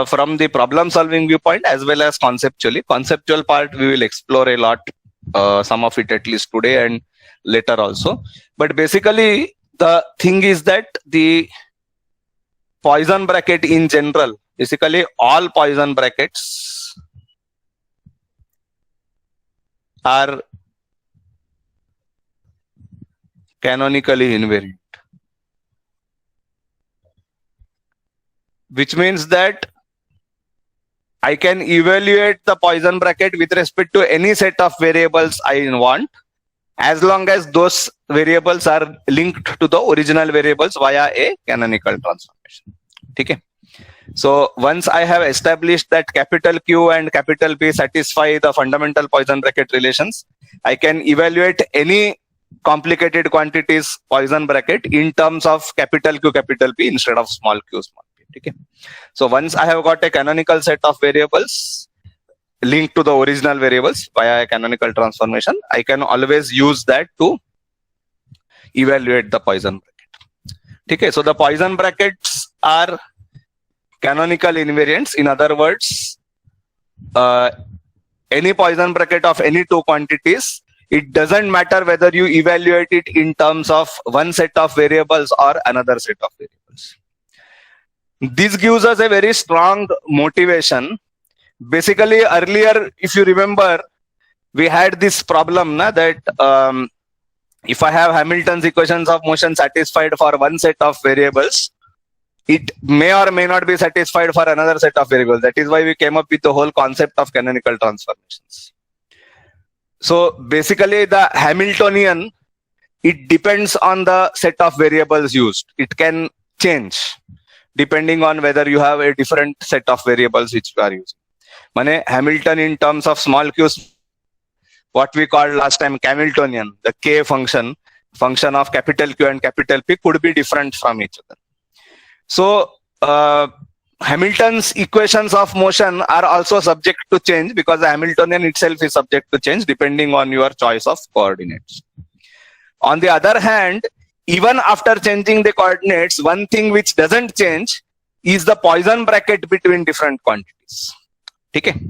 from the problem solving viewpoint as well as conceptually. Conceptual part we will explore a lot, some of it at least today and later also. But basically the thing is that the Poisson bracket in general, basically all Poisson brackets are canonically invariant, which means that I can evaluate the Poisson bracket with respect to any set of variables I want, as long as those variables are linked to the original variables via a canonical transformation. Okay. So once I have established that capital Q and capital P satisfy the fundamental Poisson bracket relations, I can evaluate any complicated quantities Poisson bracket in terms of capital Q, capital P instead of small q, small p. Okay. So once I have got a canonical set of variables linked to the original variables via a canonical transformation, I can always use that to evaluate the Poisson bracket. Okay. So the Poisson brackets are canonical invariants. In other words, any Poisson bracket of any two quantities, it doesn't matter whether you evaluate it in terms of one set of variables or another set of variables. This gives us a very strong motivation. Basically, earlier, if you remember, we had this problem that if I have Hamilton's equations of motion satisfied for one set of variables, it may or may not be satisfied for another set of variables. That is why we came up with the whole concept of canonical transformations. So basically, the Hamiltonian, it depends on the set of variables used. It can change depending on whether you have a different set of variables which you are using. Mane Hamilton in terms of small q's, what we called last time Hamiltonian, the K function of capital Q and capital P could be different from each other. So Hamilton's equations of motion are also subject to change because the Hamiltonian itself is subject to change depending on your choice of coordinates. On the other hand, even after changing the coordinates, one thing which doesn't change is the Poisson bracket between different quantities. Okay.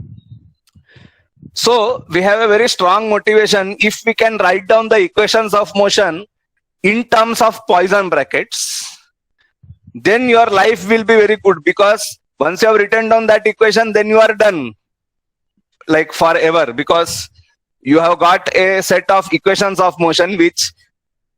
So we have a very strong motivation. If we can write down the equations of motion in terms of Poisson brackets, then your life will be very good, because once you have written down that equation, then you are done like forever, because you have got a set of equations of motion which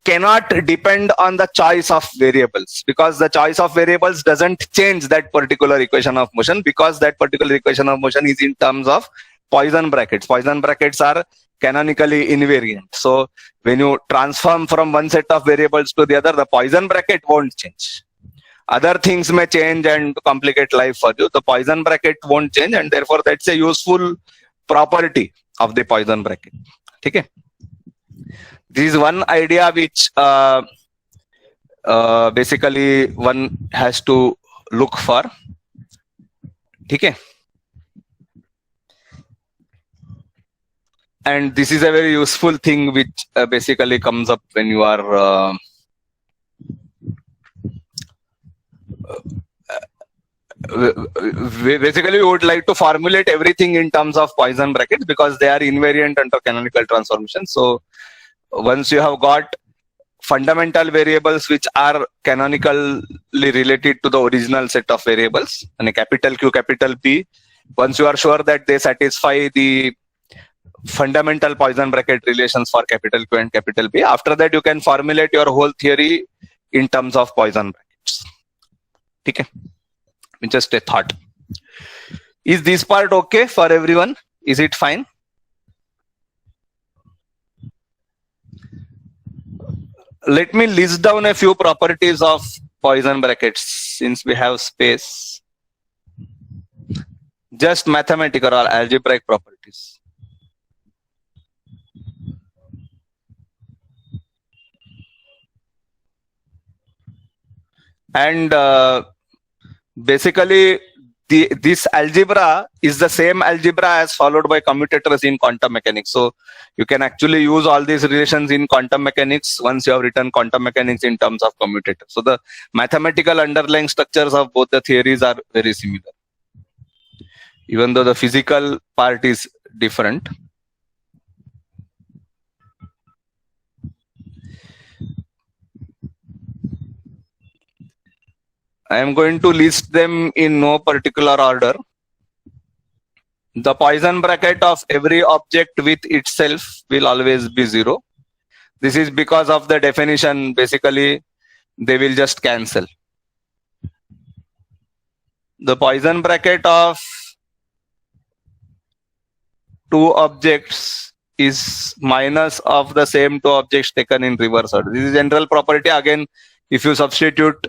cannot depend on the choice of variables, because the choice of variables doesn't change that particular equation of motion, because that particular equation of motion is in terms of Poisson brackets. Poisson brackets are canonically invariant. So when you transform from one set of variables to the other, the Poisson bracket won't change. Other things may change and complicate life for you. The Poisson bracket won't change, and therefore that's a useful property of the Poisson bracket. Okay. This is one idea which basically one has to look for. Okay. And this is a very useful thing which basically comes up when you are basically we would like to formulate everything in terms of Poisson brackets because they are invariant under canonical transformation. So once you have got fundamental variables which are canonically related to the original set of variables, and a capital Q, capital P, once you are sure that they satisfy the fundamental Poisson bracket relations for capital Q and capital P, after that you can formulate your whole theory in terms of Poisson brackets. Okay. Just a thought. Is this part okay for everyone? Is it fine? Let me list down a few properties of Poisson brackets since we have space. Just mathematical or algebraic properties. And basically this algebra is the same algebra as followed by commutators in quantum mechanics. So you can actually use all these relations in quantum mechanics once you have written quantum mechanics in terms of commutators. So the mathematical underlying structures of both the theories are very similar, even though the physical part is different. I am going to list them in no particular order. The Poisson bracket of every object with itself will always be 0. This is because of the definition. Basically, they will just cancel. The Poisson bracket of two objects is minus of the same two objects taken in reverse order. This is general property. Again, if you substitute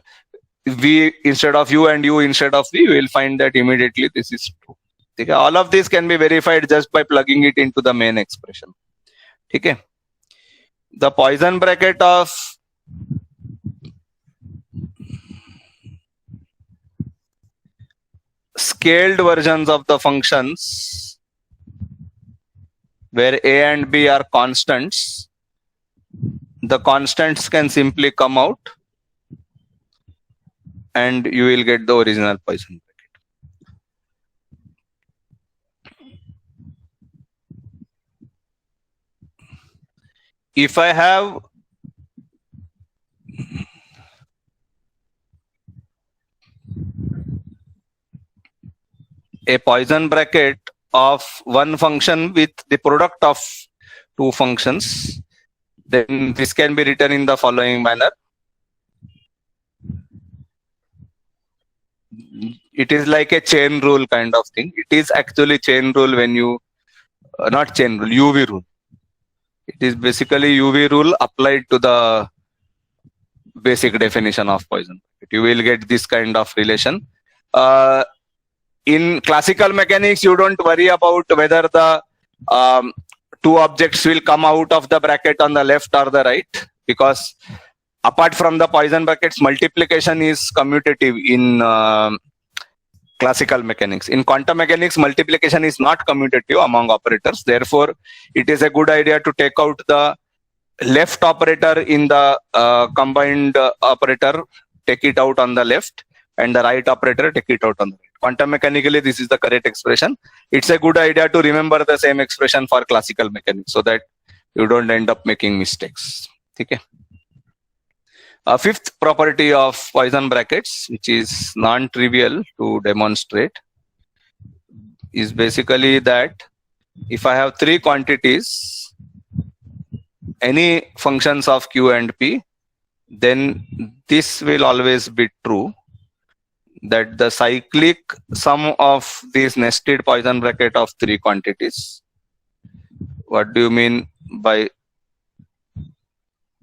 v instead of u and u instead of v, you will find that immediately this is true. Okay. All of this can be verified just by plugging it into the main expression. Okay. The Poisson bracket of scaled versions of the functions where a and b are constants, the constants can simply come out and you will get the original Poisson bracket. If I have a Poisson bracket of one function with the product of two functions, then this can be written in the following manner. It is like a chain rule kind of thing. It is actually chain rule when you, not chain rule, UV rule. It is basically UV rule applied to the basic definition of Poisson. You will get this kind of relation. In classical mechanics, you don't worry about whether the two objects will come out of the bracket on the left or the right, because apart from the Poisson brackets, multiplication is commutative in classical mechanics. In quantum mechanics, multiplication is not commutative among operators. Therefore, it is a good idea to take out the left operator in the combined operator, take it out on the left, and the right operator, take it out on the right. Quantum mechanically, this is the correct expression. It's a good idea to remember the same expression for classical mechanics so that you don't end up making mistakes. Okay. A fifth property of Poisson brackets, which is non-trivial to demonstrate, is basically that if I have three quantities, any functions of q and p, then this will always be true, that the cyclic sum of these nested Poisson bracket of three quantities. What do you mean by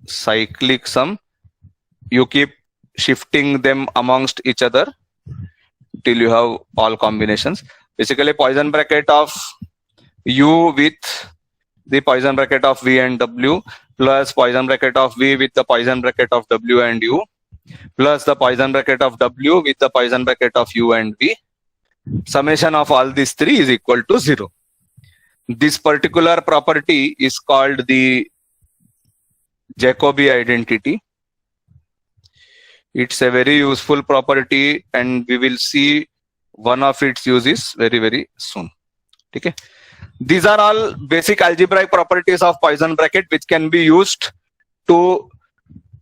cyclic sum? You keep shifting them amongst each other till you have all combinations. Basically, Poisson bracket of u with the Poisson bracket of v and w, plus Poisson bracket of v with the Poisson bracket of w and u, plus the Poisson bracket of w with the Poisson bracket of u and v. Summation of all these three is equal to 0. This particular property is called the Jacobi identity. It's a very useful property and we will see one of its uses very, very soon. Okay. These are all basic algebraic properties of Poisson bracket which can be used to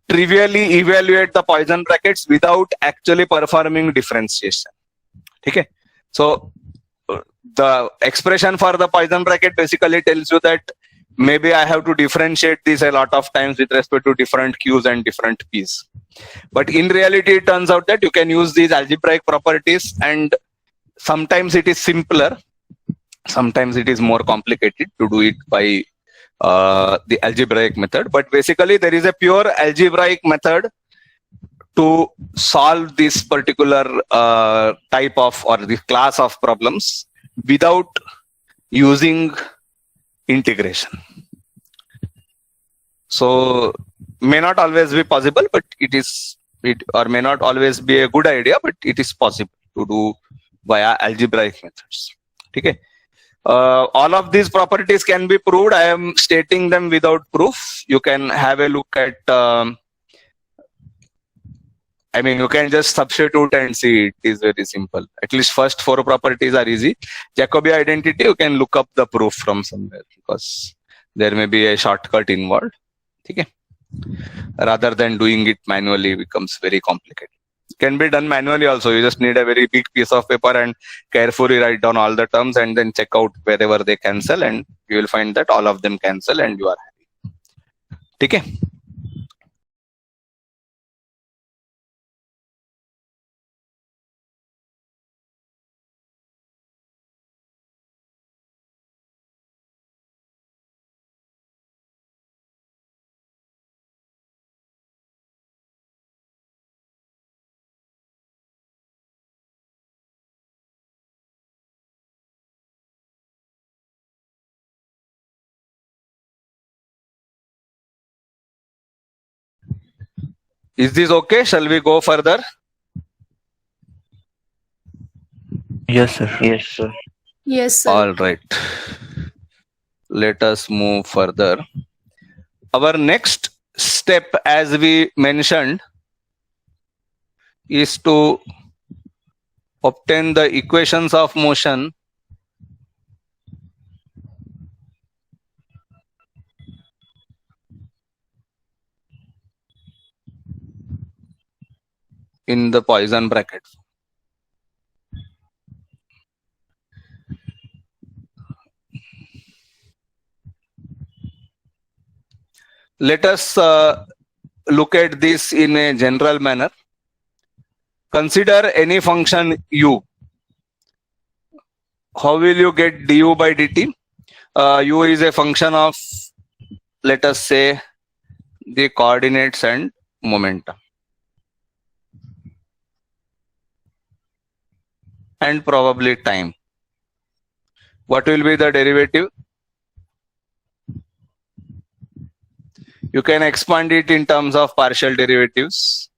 trivially evaluate the Poisson brackets without actually performing differentiation. Okay. So the expression for the Poisson bracket basically tells you that maybe I have to differentiate this a lot of times with respect to different q's and different p's. But in reality, it turns out that you can use these algebraic properties, and sometimes it is simpler, sometimes it is more complicated to do it by the algebraic method. But basically, there is a pure algebraic method to solve this particular type of or this class of problems without using integration. So may not always be possible, but it may not always be a good idea, but it is possible to do via algebraic methods. Okay. All of these properties can be proved. I am stating them without proof. You can have a look at you can just substitute and see. It is very simple. At least first 4 properties are easy. Jacobi identity, you can look up the proof from somewhere because there may be a shortcut involved. Okay. Rather than doing it manually becomes very complicated. Can be done manually also. You just need a very big piece of paper and carefully write down all the terms and then check out wherever they cancel, and you will find that all of them cancel and you are happy. Okay. Is this okay? Shall we go further? Yes, sir. Yes, sir. Yes, sir. All right. Let us move further. Our next step, as we mentioned, is to obtain the equations of motion in the Poisson bracket. Let us look at this in a general manner. Consider any function u. How will you get du by dt? U is a function of, let us say, the coordinates and momentum, and probably time. What will be the derivative? You can expand it in terms of partial derivatives.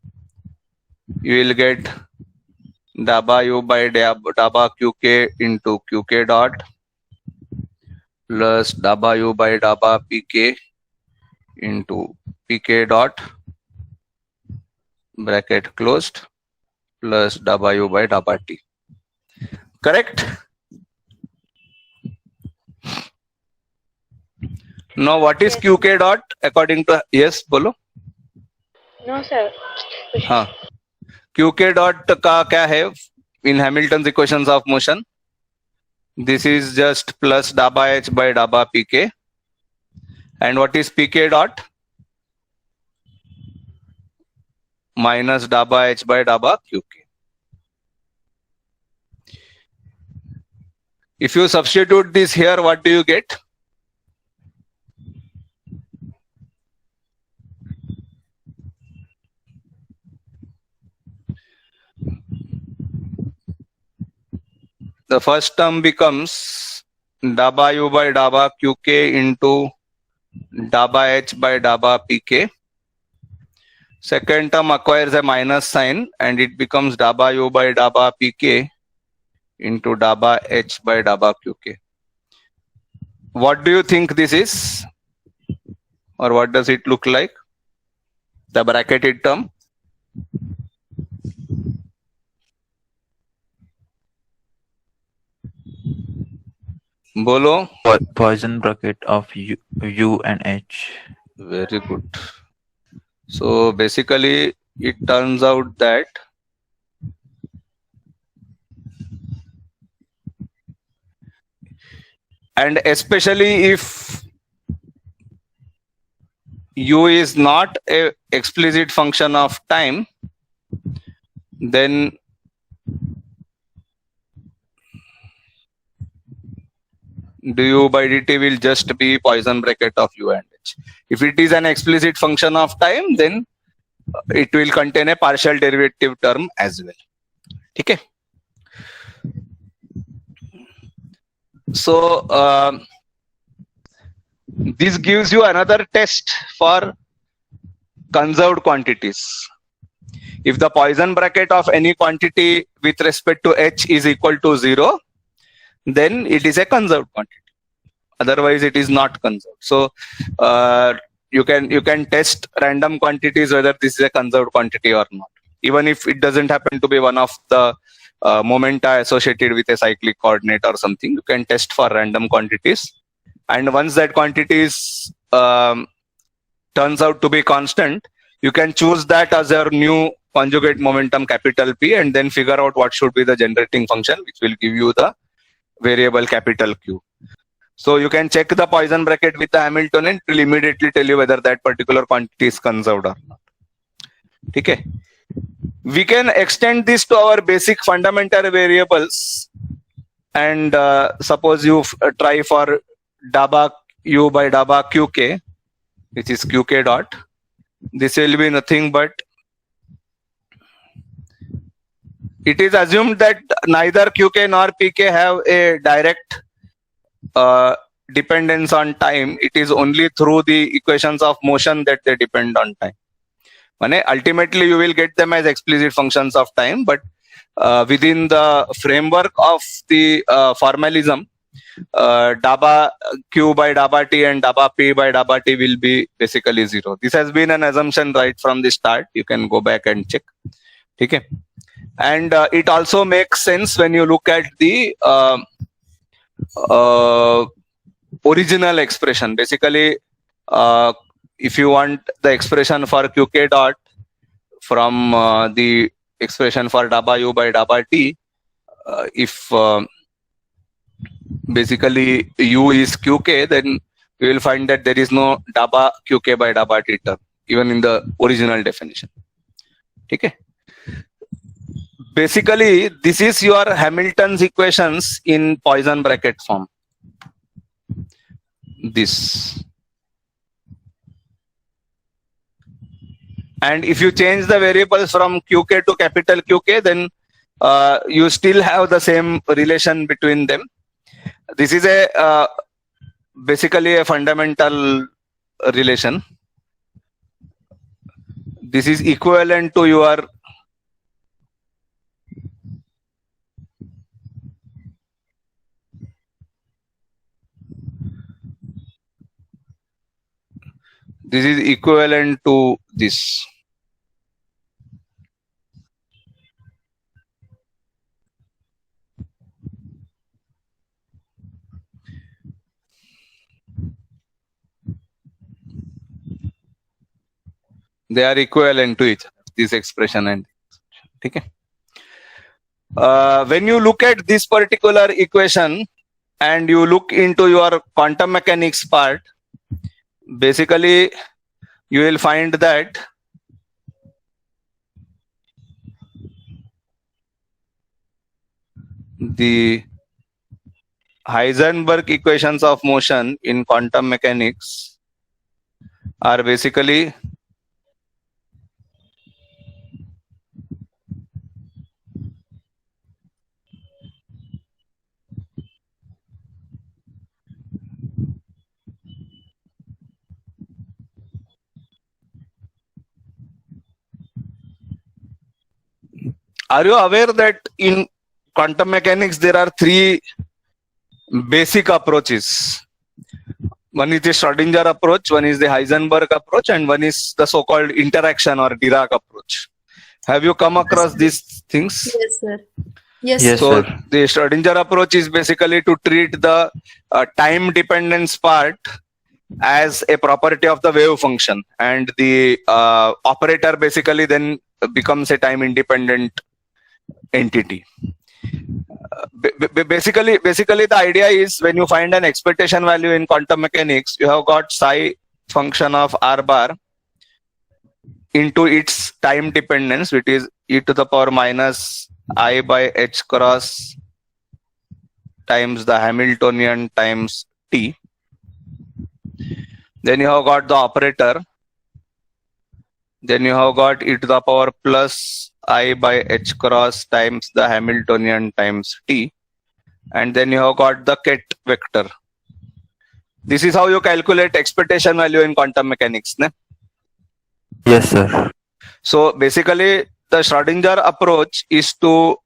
You will get daba u by daba qk into qk dot plus daba u by daba pk into pk dot bracket closed plus daba u by daba t. Correct? Now what is qk dot according to, yes, bolo? No, sir. हाँ, qk dot का क्या है in Hamilton's equations of motion? This is just plus daba h by daba pk. And what is pk dot? Minus daba h by daba qk. If you substitute this here, what do you get? The first term becomes daba u by daba qk into daba h by daba pk. Second term acquires a minus sign and it becomes daba u by daba pk into daba h by daba qk. What do you think this is? Or what does it look like? The bracketed term? Bolo? Poisson bracket of U and H. Very good. So basically it turns out that and especially if u is not a explicit function of time, then du by dt will just be Poisson bracket of u and h. If it is an explicit function of time, then it will contain a partial derivative term as well. Okay. So this gives you another test for conserved quantities. If the Poisson bracket of any quantity with respect to h is equal to 0, then it is a conserved quantity. Otherwise, it is not conserved. So you can test random quantities whether this is a conserved quantity or not. Even if it doesn't happen to be one of the momenta associated with a cyclic coordinate or something, you can test for random quantities. And once that quantity turns out to be constant, you can choose that as your new conjugate momentum capital P, and then figure out what should be the generating function, which will give you the variable capital Q. So you can check the Poisson bracket with the Hamiltonian. It will immediately tell you whether that particular quantity is conserved or not. Okay. We can extend this to our basic fundamental variables, and suppose you try for dabba U by dabba Qk, which is Qk dot. This will be nothing but, it is assumed that neither Qk nor Pk have a direct dependence on time. It is only through the equations of motion that they depend on time. Ultimately, you will get them as explicit functions of time, but within the framework of the formalism, dabba Q by dabba T and dabba P by dabba T will be basically 0. This has been an assumption right from the start. You can go back and check. Okay. And it also makes sense when you look at the original expression. Basically, if you want the expression for Qk dot from the expression for dabba U by dabba T, if basically U is Qk, then you will find that there is no dabba Qk by dabba T term, even in the original definition. Okay. Basically, this is your Hamilton's equations in Poisson bracket form. This. And if you change the variables from Qk to capital Qk, then you still have the same relation between them. This is a basically a fundamental relation. This is equivalent to your this. They are equivalent to each other, this expression and this expression. Okay. When you look at this particular equation and you look into your quantum mechanics part, basically you will find that the Heisenberg equations of motion in quantum mechanics are basically Are you aware that in quantum mechanics there are three basic approaches? One is the Schrödinger approach, one is the Heisenberg approach, and one is the so-called interaction or Dirac approach. Have you come across these things? Yes, sir. Yes. Yes, So sir. the Schrödinger approach is basically to treat the time dependence part as a property of the wave function, and the operator basically then becomes a time independent entity. Basically the idea is, when you find an expectation value in quantum mechanics, you have got psi function of r bar into its time dependence, which is e to the power minus I by h cross times the Hamiltonian times t. Then you have got the operator. Then you have got e to the power plus I by h cross times the Hamiltonian times t. And then you have got the Ket vector. This is how you calculate expectation value in quantum mechanics. Ne? Yes, sir. So basically, the Schrödinger approach is to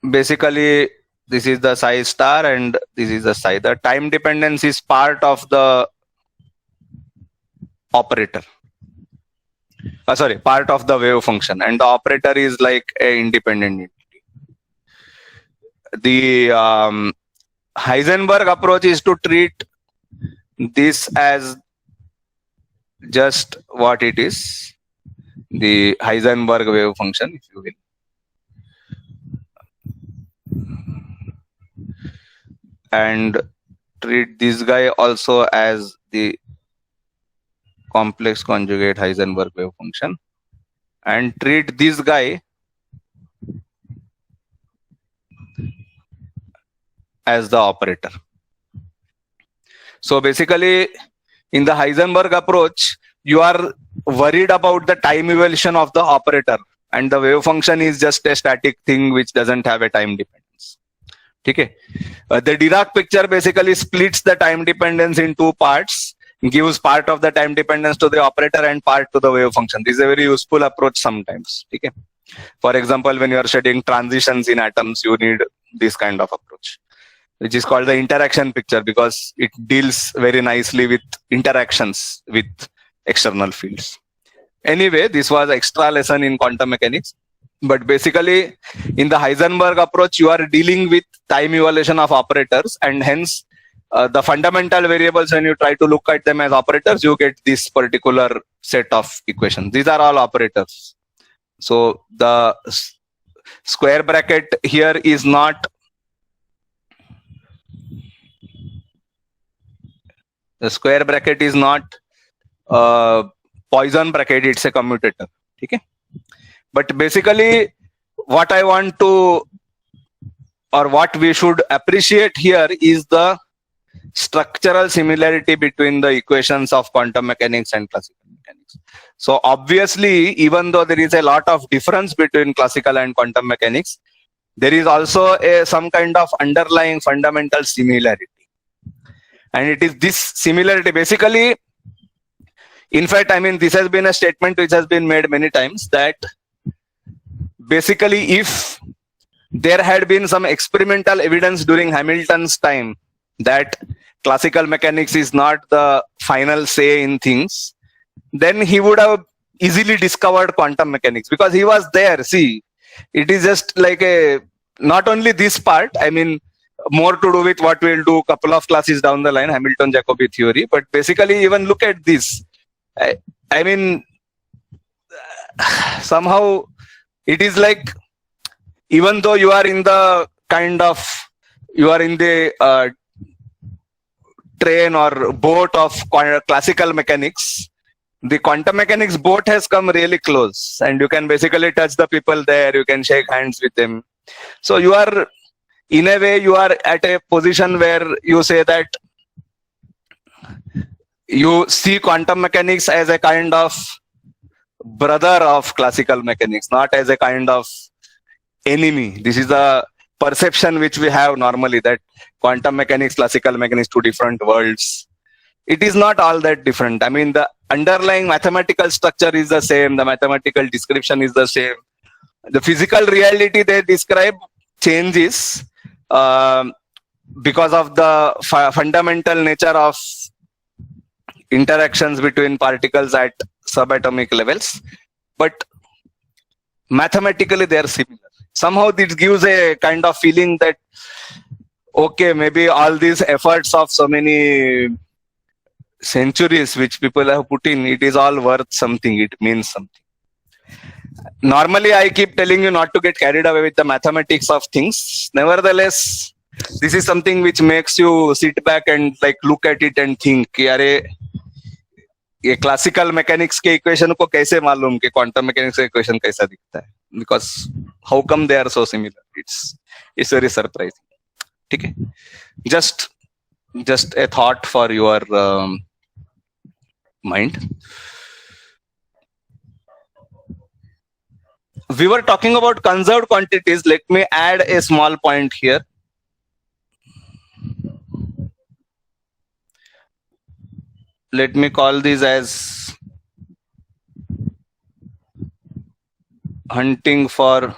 basically, this is the psi star and this is the psi. The time dependence is part of the operator. Part of the wave function, and the operator is like a independent entity. The Heisenberg approach is to treat this as just what it is, the Heisenberg wave function, if you will. And treat this guy also as the complex conjugate Heisenberg wave function, and treat this guy as the operator. So basically, in the Heisenberg approach, you are worried about the time evolution of the operator, and the wave function is just a static thing which doesn't have a time dependence. Okay. The Dirac picture basically splits the time dependence in two parts, gives part of the time dependence to the operator and part to the wave function. This is a very useful approach sometimes. Okay. For example, when you are studying transitions in atoms, you need this kind of approach, which is called the interaction picture, because it deals very nicely with interactions with external fields. Anyway, this was extra lesson in quantum mechanics. But basically, in the Heisenberg approach, you are dealing with time evolution of operators, and hence the fundamental variables, when you try to look at them as operators, you get this particular set of equations. These are all operators. So the square bracket here is not Poisson bracket, it's a commutator. Okay? But basically, what I want to, or what we should appreciate here, is the structural similarity between the equations of quantum mechanics and classical mechanics. So obviously, even though there is a lot of difference between classical and quantum mechanics, there is also some kind of underlying fundamental similarity. And it is this similarity basically, in fact, I mean, this has been a statement which has been made many times, that basically if there had been some experimental evidence during Hamilton's time that classical mechanics is not the final say in things, then he would have easily discovered quantum mechanics, because he was there. See, it is just like not only this part, I mean, more to do with what we'll do a couple of classes down the line, Hamilton-Jacobi theory, but basically even look at this. I mean, somehow it is like, even though you are in the train or boat of classical mechanics, the quantum mechanics boat has come really close, and you can basically touch the people there, you can shake hands with them. So you are, in a way, you are at a position where you say that you see quantum mechanics as a kind of brother of classical mechanics, not as a kind of enemy. This is the perception which we have normally, that quantum mechanics, classical mechanics, two different worlds. It is not all that different. I mean, the underlying mathematical structure is the same, the mathematical description is the same. The physical reality they describe changes because of the fundamental nature of interactions between particles at subatomic levels, but mathematically they are similar. Somehow this gives a kind of feeling that, okay, maybe all these efforts of so many centuries which people have put in, it is all worth something, it means something. Normally I keep telling you not to get carried away with the mathematics of things. Nevertheless, this is something which makes you sit back and like look at it and think, अरे ये classical mechanics के equation को कैसे मालूम कि quantum mechanics का equation कैसा दिखता है, because how come they are so similar, it's very surprising. ठीक है, just a thought for your mind. We were talking about conserved quantities. Let me add a small point here. Let me call these as hunting for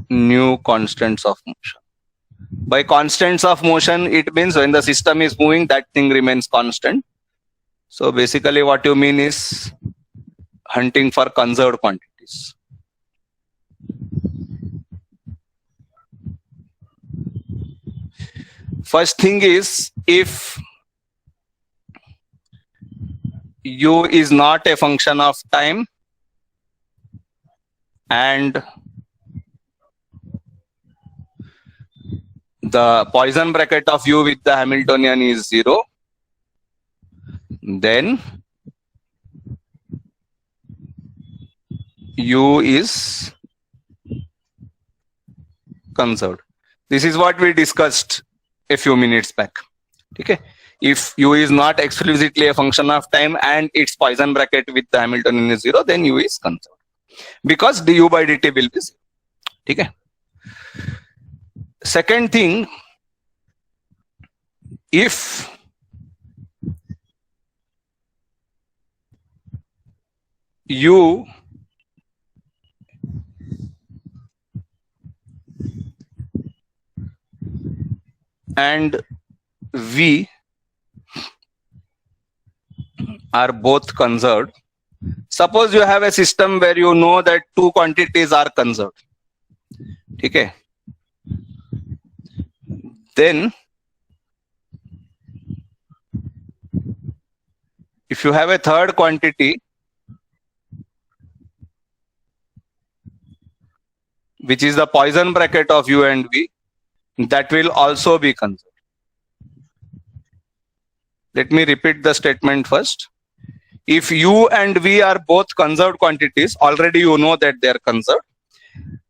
new constants of motion. By constants of motion, it means when the system is moving, that thing remains constant. So basically what you mean is hunting for conserved quantities. First thing is, if u is not a function of time and the Poisson bracket of u with the Hamiltonian is 0, then u is conserved. This is what we discussed a few minutes back. Okay. If u is not explicitly a function of time and its Poisson bracket with the Hamiltonian is 0, then u is conserved, because du by dt will be 0. Okay. Second thing, if u and v are both conserved. Suppose you have a system where you know that two quantities are conserved. Okay. Then if you have a third quantity which is the Poisson bracket of u and v, that will also be conserved. Let me repeat the statement first. If u and v are both conserved quantities, already you know that they are conserved.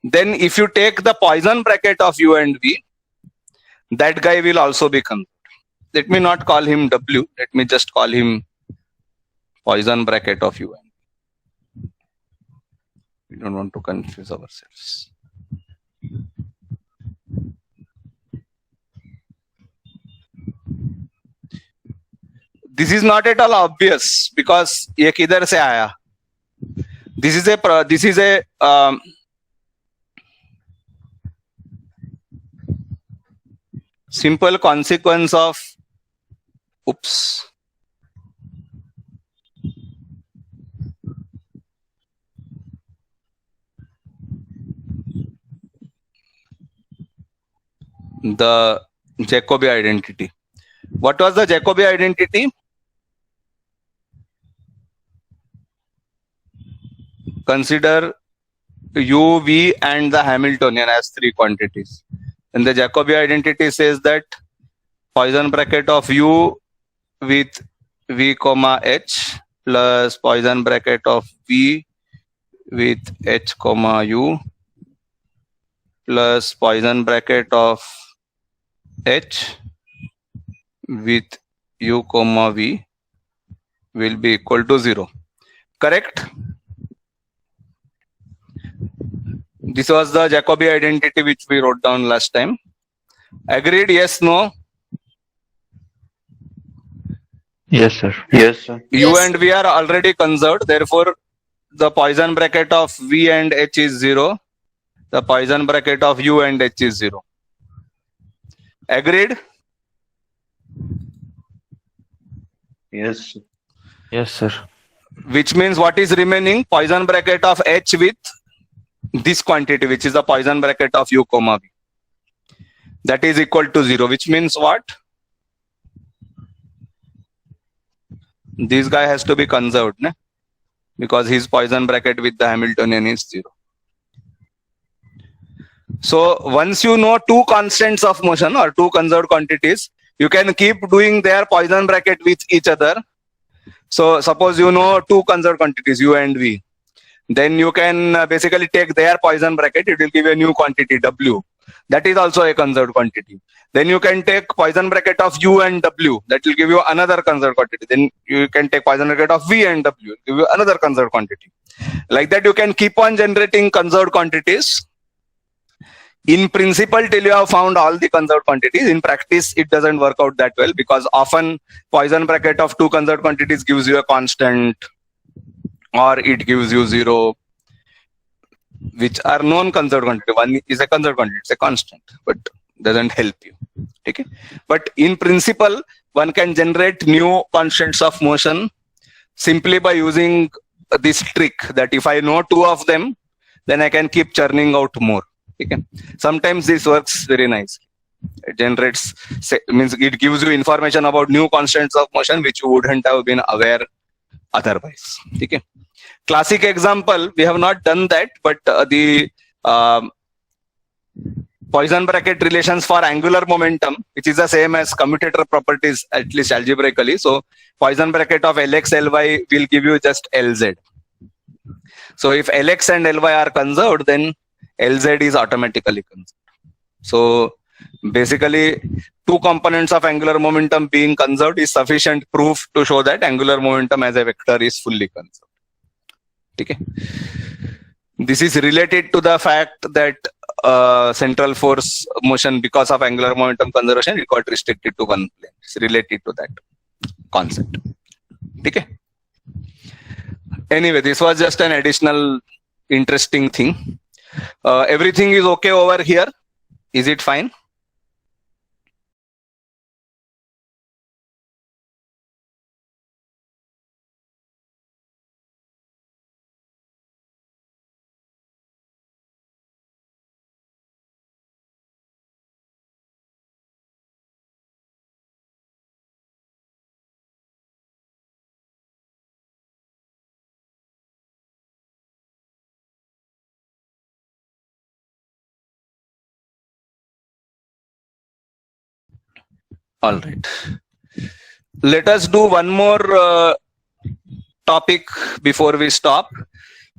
Then if you take the Poisson bracket of u and v, that guy will also be conserved. Let me not call him w, let me just call him Poisson bracket of u and v. We don't want to confuse ourselves. This is not at all obvious because ये किधर से आया? This is a simple consequence of oops. The Jacobi identity. What was the Jacobi identity? Consider u, v and the Hamiltonian as three quantities. And the Jacobi identity says that Poisson bracket of u with v comma h plus Poisson bracket of v with h comma u plus Poisson bracket of h with u comma v will be equal to 0. Correct? This was the Jacobi identity which we wrote down last time. Agreed? Yes, no? Yes, sir. Yes, sir. U Yes. and V are already conserved. Therefore, the Poisson bracket of V and H is 0. The Poisson bracket of U and H is 0. Agreed? Yes, sir. Yes, sir. Which means what is remaining? Poisson bracket of H with this quantity, which is the Poisson bracket of U comma V. That is equal to 0, which means what? This guy has to be conserved, ne? Because his Poisson bracket with the Hamiltonian is 0. So once you know two constants of motion or two conserved quantities, you can keep doing their Poisson bracket with each other. So suppose you know two conserved quantities, U and V. Then you can basically take their Poisson bracket, it will give a new quantity, W. That is also a conserved quantity. Then you can take Poisson bracket of U and W, that will give you another conserved quantity. Then you can take Poisson bracket of V and W, give you another conserved quantity. Like that you can keep on generating conserved quantities. In principle, till you have found all the conserved quantities. In practice, it doesn't work out that well because often Poisson bracket of two conserved quantities gives you a constant, or it gives you 0, which are non-conserved quantity. One is a conserved quantity, it's a constant, but doesn't help you. Okay, but in principle, one can generate new constants of motion simply by using this trick that if I know two of them, then I can keep churning out more. Okay, sometimes this works very nicely. It generates, means it gives you information about new constants of motion which you wouldn't have been aware otherwise. Okay. Classic example, we have not done that, but the Poisson bracket relations for angular momentum, which is the same as commutator properties, at least algebraically. So Poisson bracket of Lx, Ly will give you just Lz. So if Lx and Ly are conserved, then Lz is automatically conserved. So basically, two components of angular momentum being conserved is sufficient proof to show that angular momentum as a vector is fully conserved. Okay. This is related to the fact that central force motion, because of angular momentum conservation, it got restricted to one plane. It's related to that concept. Okay. Anyway, this was just an additional interesting thing. Everything is okay over here. Is it fine? All right. Let us do one more topic before we stop.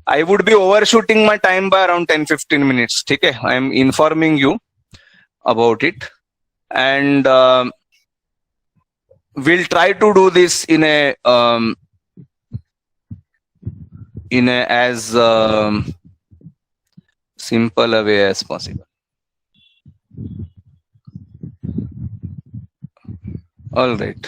I would be overshooting my time by around 10-15 minutes. Okay? I am informing you about it. And we'll try to do this in a as simple a way as possible. All right.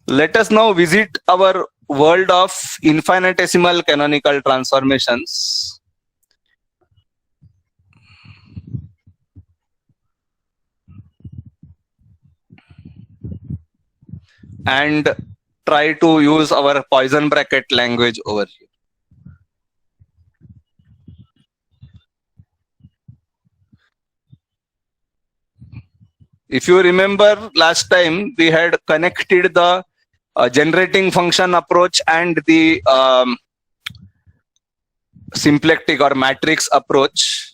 Let us now visit our world of infinitesimal canonical transformations. And try to use our Poisson bracket language over here. If you remember, last time we had connected the generating function approach and the symplectic or matrix approach.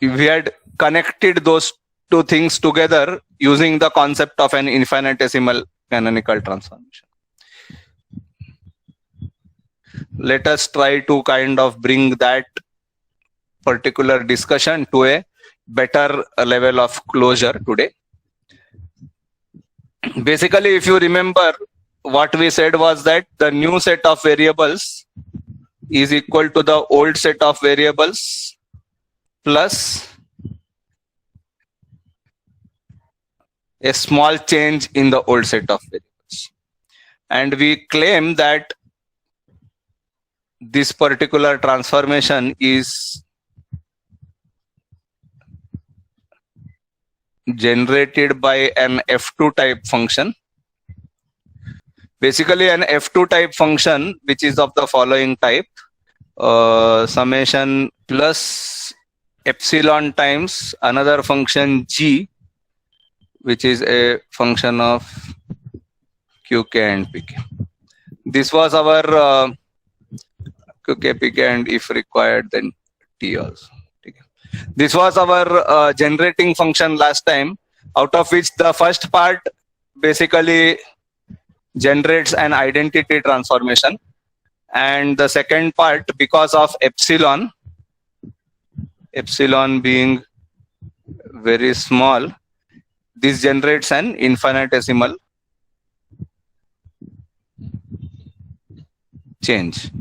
We had connected those two things together using the concept of an infinitesimal canonical transformation. Let us try to kind of bring that particular discussion to a better level of closure today. Basically, if you remember, what we said was that the new set of variables is equal to the old set of variables plus a small change in the old set of variables. And we claim that this particular transformation is generated by an F2 type function. Basically an F2 type function which is of the following type, summation plus epsilon times another function g, which is a function of qk and pk. This was our qk, pk, and if required then t also. This was our generating function last time, out of which the first part basically generates an identity transformation, and the second part, because of epsilon being very small, this generates an infinitesimal change.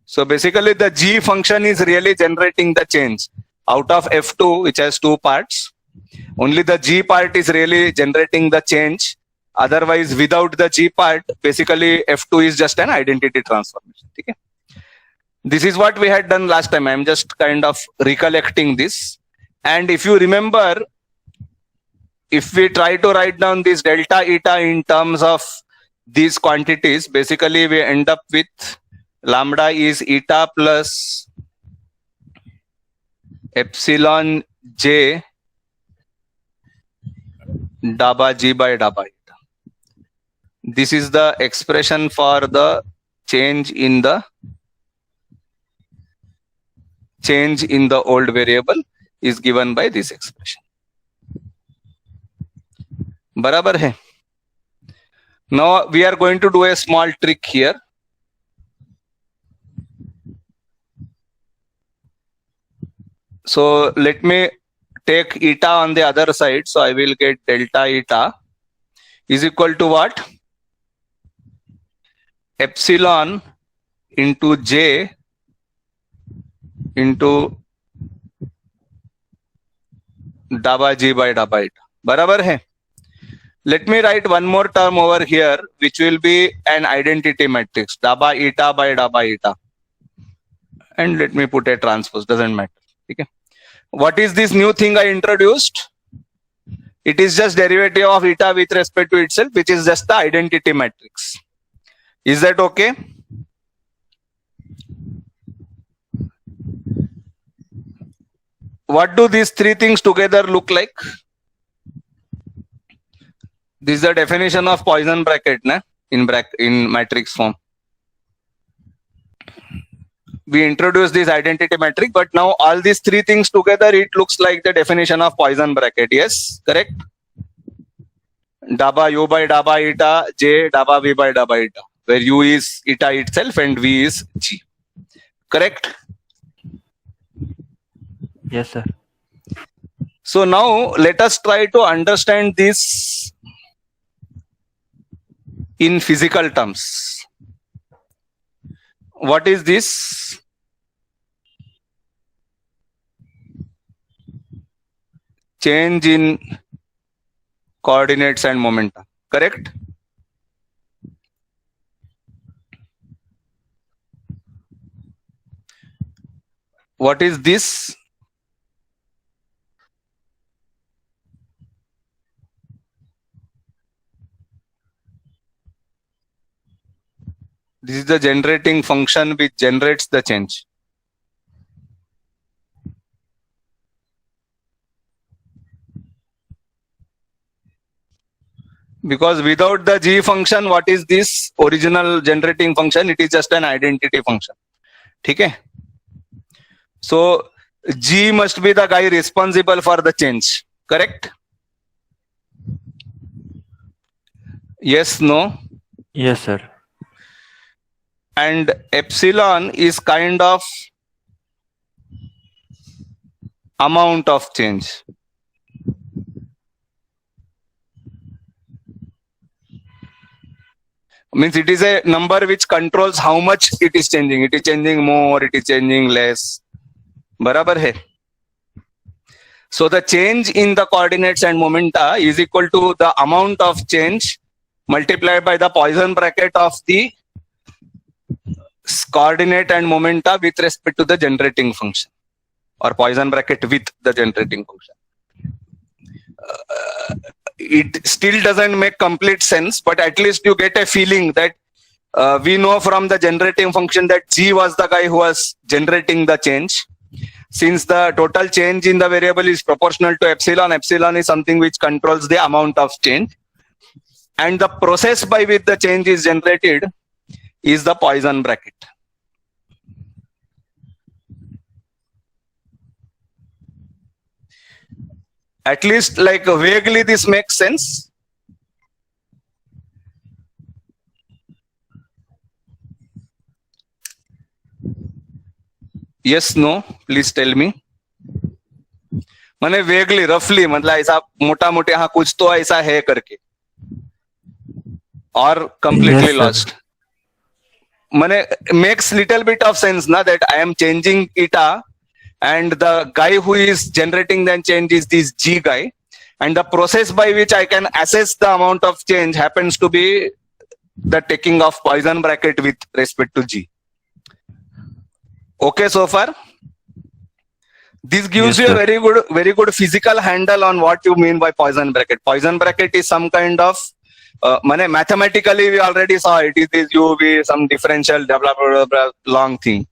So basically the g function is really generating the change. Out of F2, which has two parts, only the G part is really generating the change. Otherwise, without the G part, basically F2 is just an identity transformation. Okay? This is what we had done last time. I'm just kind of recollecting this. And if you remember, if we try to write down this delta eta in terms of these quantities, basically we end up with lambda is eta plus epsilon j dabba g by dabba eta. This is the expression for the change in the old variable is given by this expression. बराबर है. Now we are going to do a small trick here. So let me take eta on the other side. So I will get delta eta is equal to what? Epsilon into j into dabba g by dabba eta. बराबर है. Let me write one more term over here, which will be an identity matrix, dabba eta by dabba eta. And let me put a transpose, doesn't matter. Okay. What is this new thing I introduced? It is just derivative of eta with respect to itself, which is just the identity matrix. Is that okay? What do these three things together look like? This is the definition of Poisson bracket in matrix form. We introduced this identity matrix, but now all these three things together, it looks like the definition of Poisson bracket. Yes, correct? Dabba u by dabba eta, j dabba v by dabba eta, where u is eta itself and v is g. Correct? Yes, sir. So now let us try to understand this in physical terms. What is this? Change in coordinates and momenta, correct? What is this? This is the generating function which generates the change. Because without the g function, what is this original generating function? It is just an identity function. Okay? So g must be the guy responsible for the change. Correct? Yes, no? Yes, sir. And epsilon is kind of amount of change. Means it is a number which controls how much it is changing. It is changing more, it is changing less. बराबर है. So the change in the coordinates and momenta is equal to the amount of change multiplied by the Poisson bracket of the coordinate and momenta with respect to the generating function, or Poisson bracket with the generating function. It still doesn't make complete sense, but at least you get a feeling that we know from the generating function that g was the guy who was generating the change. Since the total change in the variable is proportional to epsilon, epsilon is something which controls the amount of change, and the process by which the change is generated is the Poisson bracket. At least like vaguely this makes sense. Yes, no, please tell me. मैंने vaguely, roughly, मतलब ऐसा मोटा मोटे हाँ कुछ तो ऐसा है करके, or completely Yes, lost. मैंने makes little bit of sense ना that I am changing eta, and the guy who is generating the change is this g guy, and the process by which I can assess the amount of change happens to be the taking of Poisson bracket with respect to g. Okay, so far? This gives Yes, you a sir. very good physical handle on what you mean by Poisson bracket. Poisson bracket is some kind of mane mathematically we already saw it is this uv some differential blah blah blah blah long thing.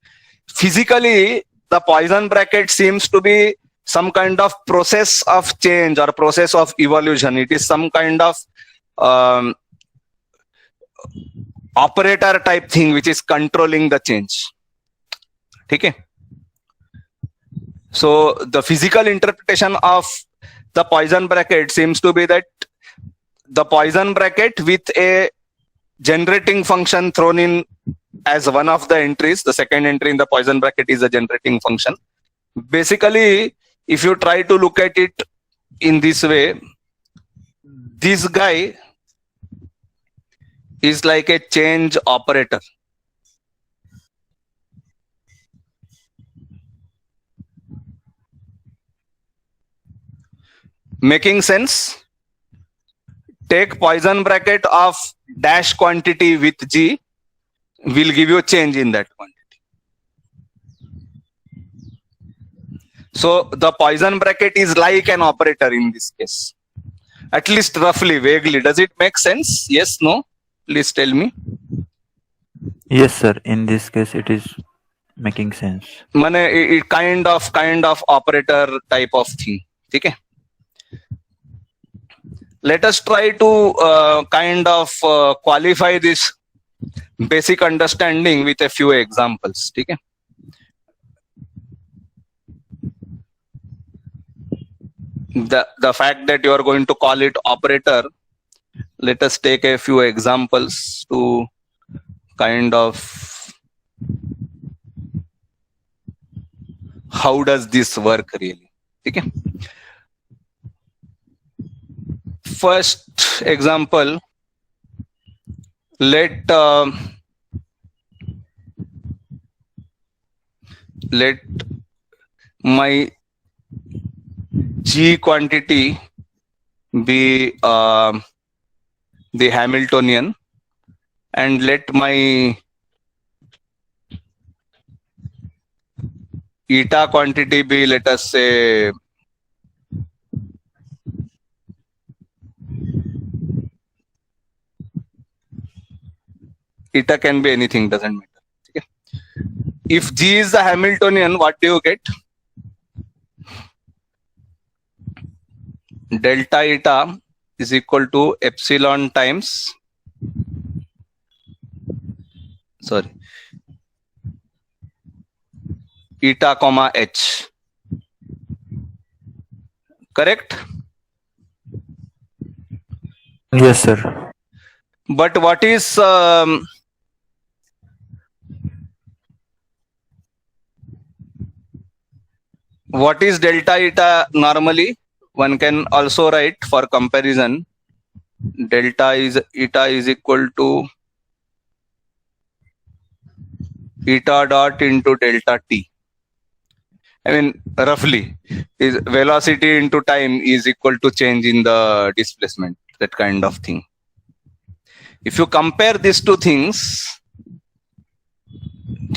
Physically, the Poisson bracket seems to be some kind of process of change or process of evolution. It is some kind of operator type thing which is controlling the change. Okay. So the physical interpretation of the Poisson bracket seems to be that the Poisson bracket with a generating function thrown in as one of the entries. The second entry in the Poisson bracket is a generating function. Basically, if you try to look at it in this way, this guy is like a change operator. Making sense? Take Poisson bracket of dash quantity with G will give you a change in that quantity. So the Poisson bracket is like an operator in this case. At least roughly, vaguely. Does it make sense? Yes, no? Please tell me. Yes, sir. In this case, it is making sense. Mane, it kind of operator type of thing. Okay? Let us try to qualify this basic understanding with a few examples. Okay? The fact that you are going to call it operator, let us take a few examples to kind of how does this work really. Okay? First example, let my G quantity be the Hamiltonian, and let my eta quantity be, let us say, eta can be anything, doesn't matter. Okay. If G is the Hamiltonian, what do you get? Delta eta is equal to epsilon times, eta comma h. Correct? Yes, sir. But what is delta eta normally? One can also write for comparison, delta eta is equal to eta dot into delta t. I mean, roughly, is velocity into time is equal to change in the displacement, that kind of thing. If you compare these two things,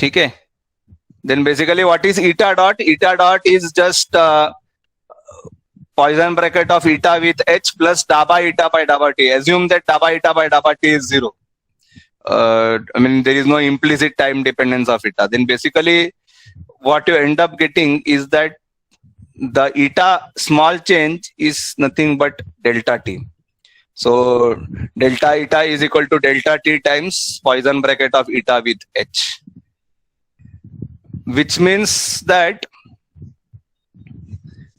okay, then basically what is eta dot? Eta dot is just Poisson bracket of eta with h plus dabba eta by dabba t. Assume that dabba eta by dabba t is 0. I mean, there is no implicit time dependence of eta. Then basically what you end up getting is that the eta small change is nothing but delta t. So delta eta is equal to delta t times Poisson bracket of eta with h, which means that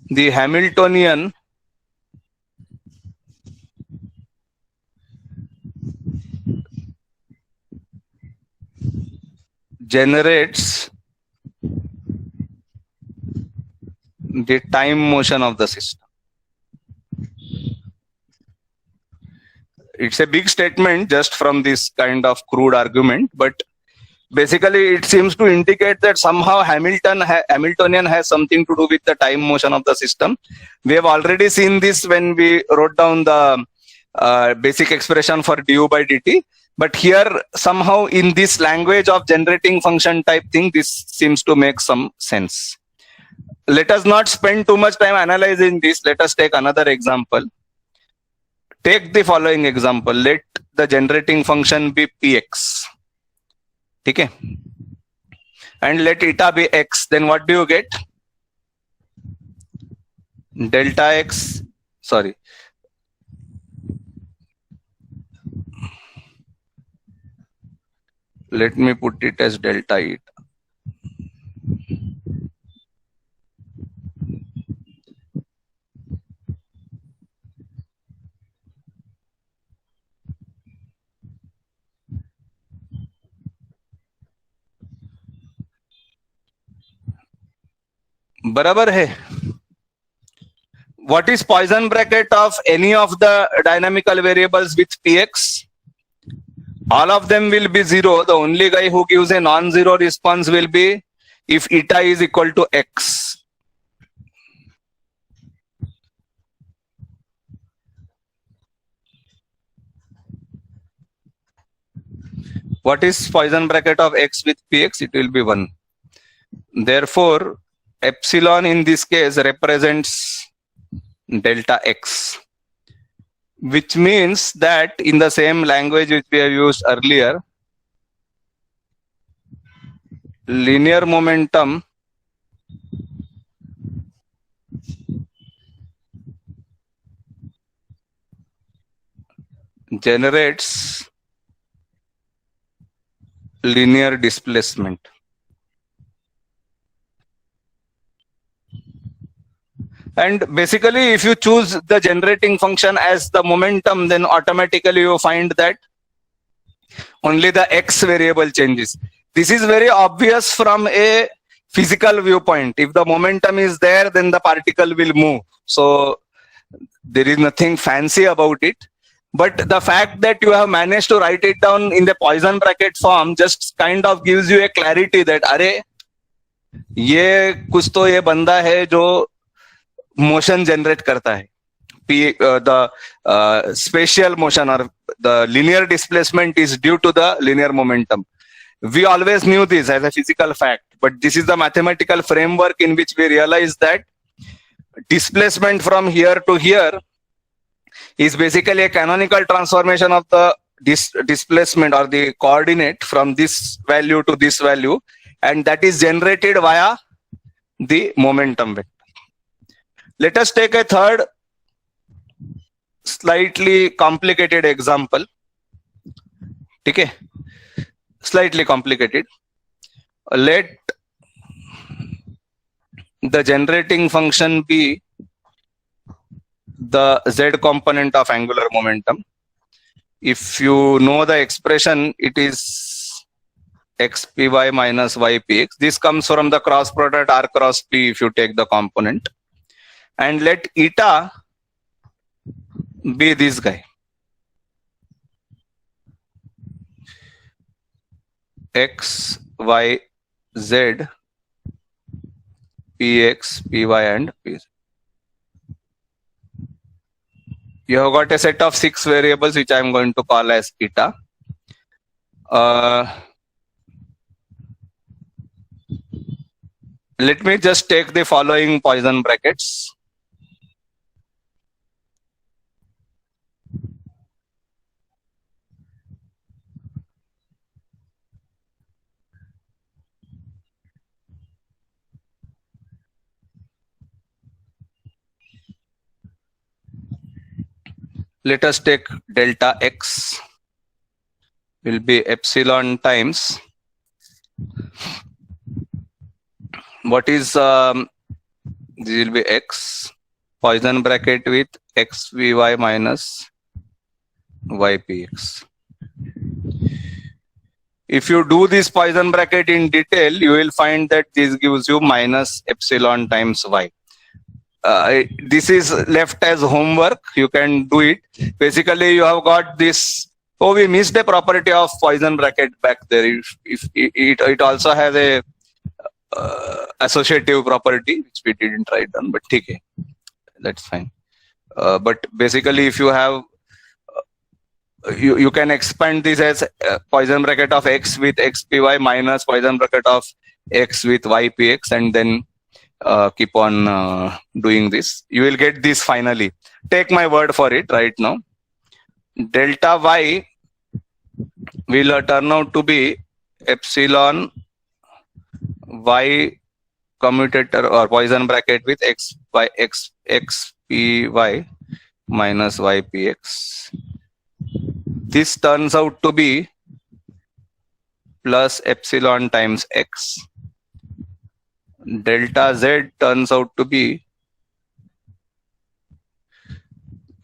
the Hamiltonian generates the time motion of the system. It's a big statement just from this kind of crude argument, but basically it seems to indicate that somehow Hamiltonian has something to do with the time motion of the system. We have already seen this when we wrote down the basic expression for du by dt. But here somehow in this language of generating function type thing, this seems to make some sense. Let us not spend too much time analyzing this. Let us take another example. take the following example. Let the generating function be px. Okay? And let eta be x. Then what do you get? Delta x. Sorry. Let me put it as delta eta. बराबर है. What is Poisson bracket of any of the dynamical variables with px? All of them will be zero. The only guy who gives a non-zero response will be if eta is equal to x. What is Poisson bracket of x with px? It will be 1. Therefore, epsilon in this case represents delta x, which means that in the same language which we have used earlier, linear momentum generates linear displacement. And basically, if you choose the generating function as the momentum, then automatically you find that only the x variable changes. This is very obvious from a physical viewpoint. If the momentum is there, then the particle will move. So there is nothing fancy about it. But the fact that you have managed to write it down in the Poisson bracket form just kind of gives you a clarity that, अरे ये कुछ तो ये बंदा है जो motion generate करता है. The spatial motion or the linear displacement is due to the linear momentum. We always knew this as a physical fact, but this is the mathematical framework in which we realize that displacement from here to here is basically a canonical transformation of the displacement or the coordinate from this value to this value, and that is generated via the momentum vector. Let us take a third slightly complicated example. Okay, slightly complicated. Let the generating function be the z component of angular momentum. If you know the expression, it is xpy minus ypx. This comes from the cross product r cross p if you take the component. And let eta be this guy. X, Y, Z, Px, Py and Pz. You have got a set of 6 variables which I am going to call as eta. Let me just take the following Poisson brackets. Let us take delta x will be epsilon times what is this will be x Poisson bracket with xvy minus ypx. If you do this Poisson bracket in detail, you will find that this gives you minus epsilon times y. This is left as homework. You can do it. Basically, you have got this. Oh, we missed a property of Poisson bracket back there. If it also has a associative property which we didn't write down, but okay, that's fine. But basically, if you have you can expand this as Poisson bracket of x with xpy minus Poisson bracket of x with ypx, and then keep on doing this. You will get this finally. Take my word for it right now. delta y will turn out to be epsilon y commutator or Poisson bracket with x by x py minus ypx. This turns out to be plus epsilon times x. Delta z turns out to be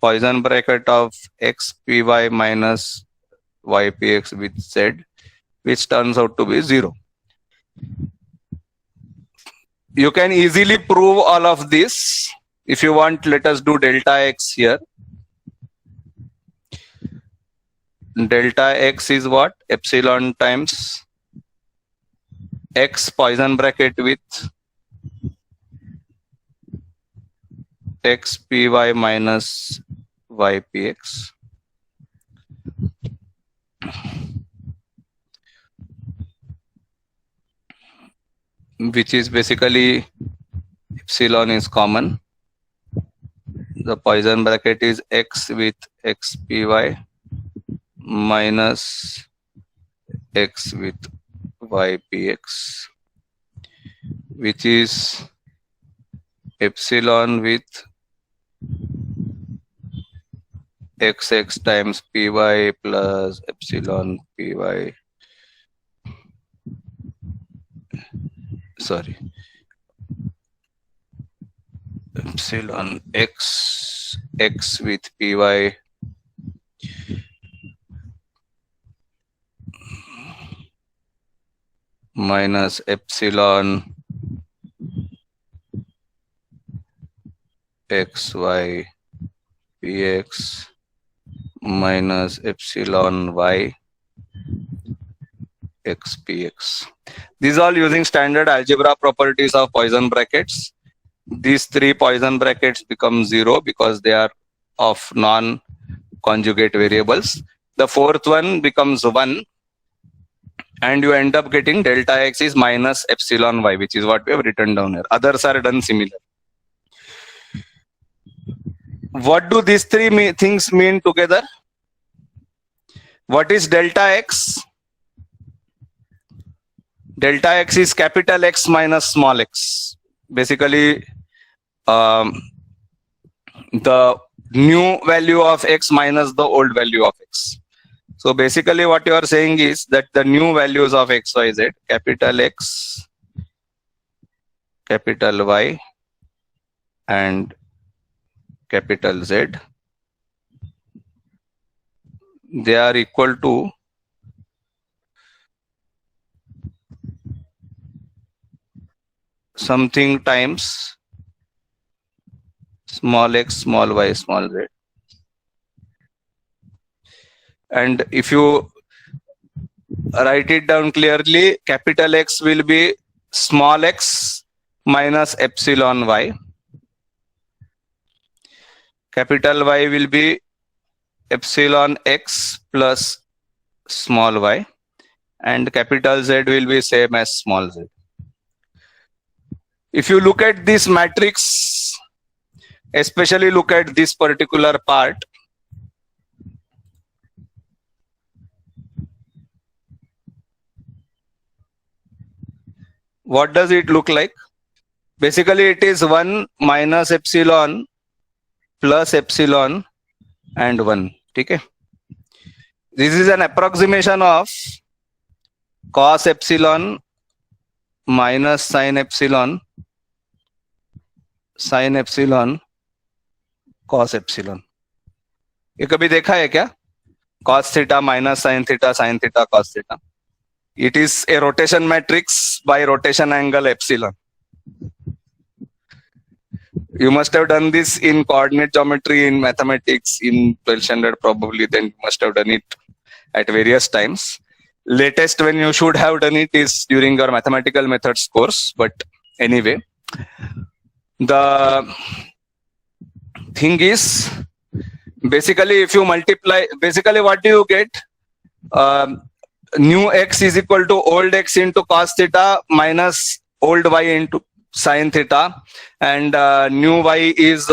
Poisson bracket of x py minus ypx with z, which turns out to be 0. You can easily prove all of this. If you want, let us do delta x here. Delta x is what? Epsilon times x Poisson bracket with x py minus ypx. Which is basically epsilon is common. The Poisson bracket is x with x py minus x with ypx, which is epsilon with xx times py plus epsilon py. Sorry, epsilon x with py minus epsilon xy px minus epsilon y x px. These are all using standard algebra properties of Poisson brackets. These three Poisson brackets become 0 because they are of non-conjugate variables. The fourth one becomes 1, and you end up getting delta x is minus epsilon y, which is what we have written down here. Others are done similar. What do these three things mean together? What is delta x? Delta x is capital X minus small x. Basically, the new value of x minus the old value of x. So basically what you are saying is that the new values of x, y, z, capital X, capital Y, and capital Z, they are equal to something times small x, small y, small z. And if you write it down clearly, capital X will be small x minus epsilon y. Capital Y will be epsilon x plus small y. And capital Z will be same as small z. If you look at this matrix, especially look at this particular part, what does it look like? Basically, it is 1 minus epsilon plus epsilon and 1. Okay? This is an approximation of cos epsilon minus sin epsilon cos epsilon. ये कभी देखा है क्या? Cos theta minus sin theta cos theta. It is a rotation matrix by rotation angle epsilon. You must have done this in coordinate geometry, in mathematics, in 12th standard probably, then you must have done it at various times. Latest when you should have done it is during your mathematical methods course, but anyway. The thing is, basically if you multiply, basically what do you get? New x is equal to old x into cos theta minus old y into sin theta, and new y is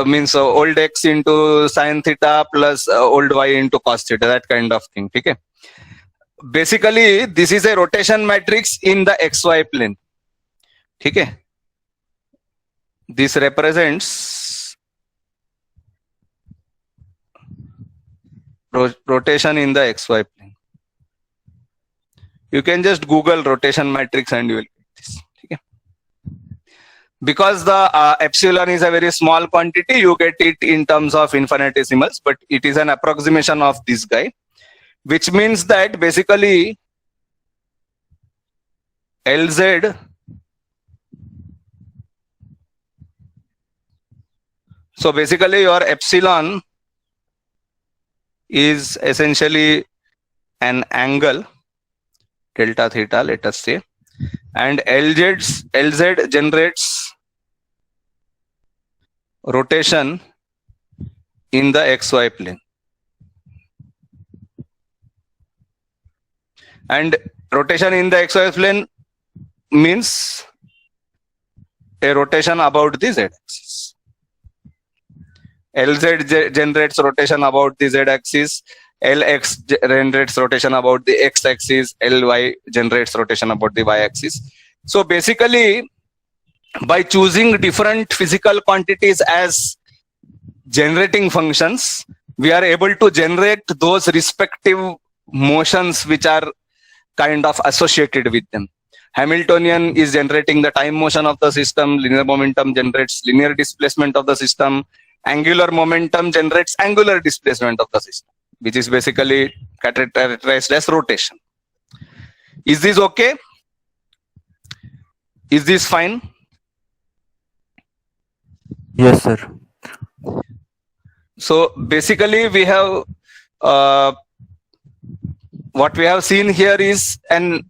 means old x into sine theta plus old y into cos theta, that kind of thing. Okay. Basically, this is a rotation matrix in the xy plane. Okay. This represents rotation in the xy plane. You can just Google rotation matrix and you will get this. Okay. Because the epsilon is a very small quantity, you get it in terms of infinitesimals, but it is an approximation of this guy, which means that basically LZ so basically your epsilon is essentially an angle delta theta, let us say, and LZ generates rotation in the xy plane. And rotation in the xy plane means a rotation about the z-axis. LZ generates rotation about the z-axis, LX generates rotation about the x-axis, LY generates rotation about the y-axis. So basically, by choosing different physical quantities as generating functions, we are able to generate those respective motions which are kind of associated with them. Hamiltonian is generating the time motion of the system, linear momentum generates linear displacement of the system, angular momentum generates angular displacement of the system, which is basically characterized as rotation. Is this okay? Is this fine? Yes, sir. So basically we have what we have seen here is an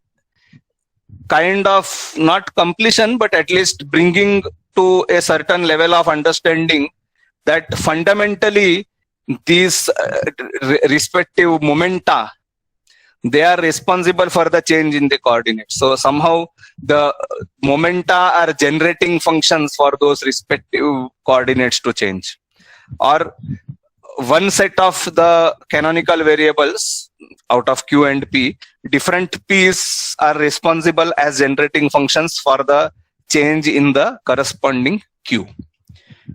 kind of not completion, but at least bringing to a certain level of understanding that fundamentally these respective momenta, they are responsible for the change in the coordinates. So somehow the momenta are generating functions for those respective coordinates to change. Or one set of the canonical variables out of Q and P, different P's are responsible as generating functions for the change in the corresponding Q.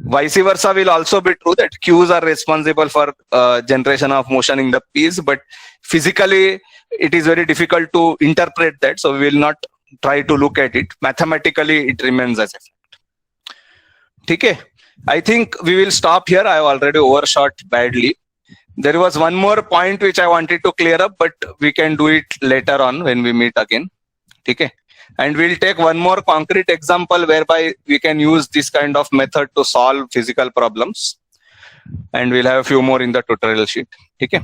Vice versa will also be true that Q's are responsible for generation of motion in the P's, but physically it is very difficult to interpret that, so we will not try to look at it. Mathematically it remains as a fact. Okay. I think we will stop here. I have already overshot badly. There was one more point which I wanted to clear up, but we can do it later on when we meet again. Okay. And we'll take one more concrete example whereby we can use this kind of method to solve physical problems. And we'll have a few more in the tutorial sheet. Okay.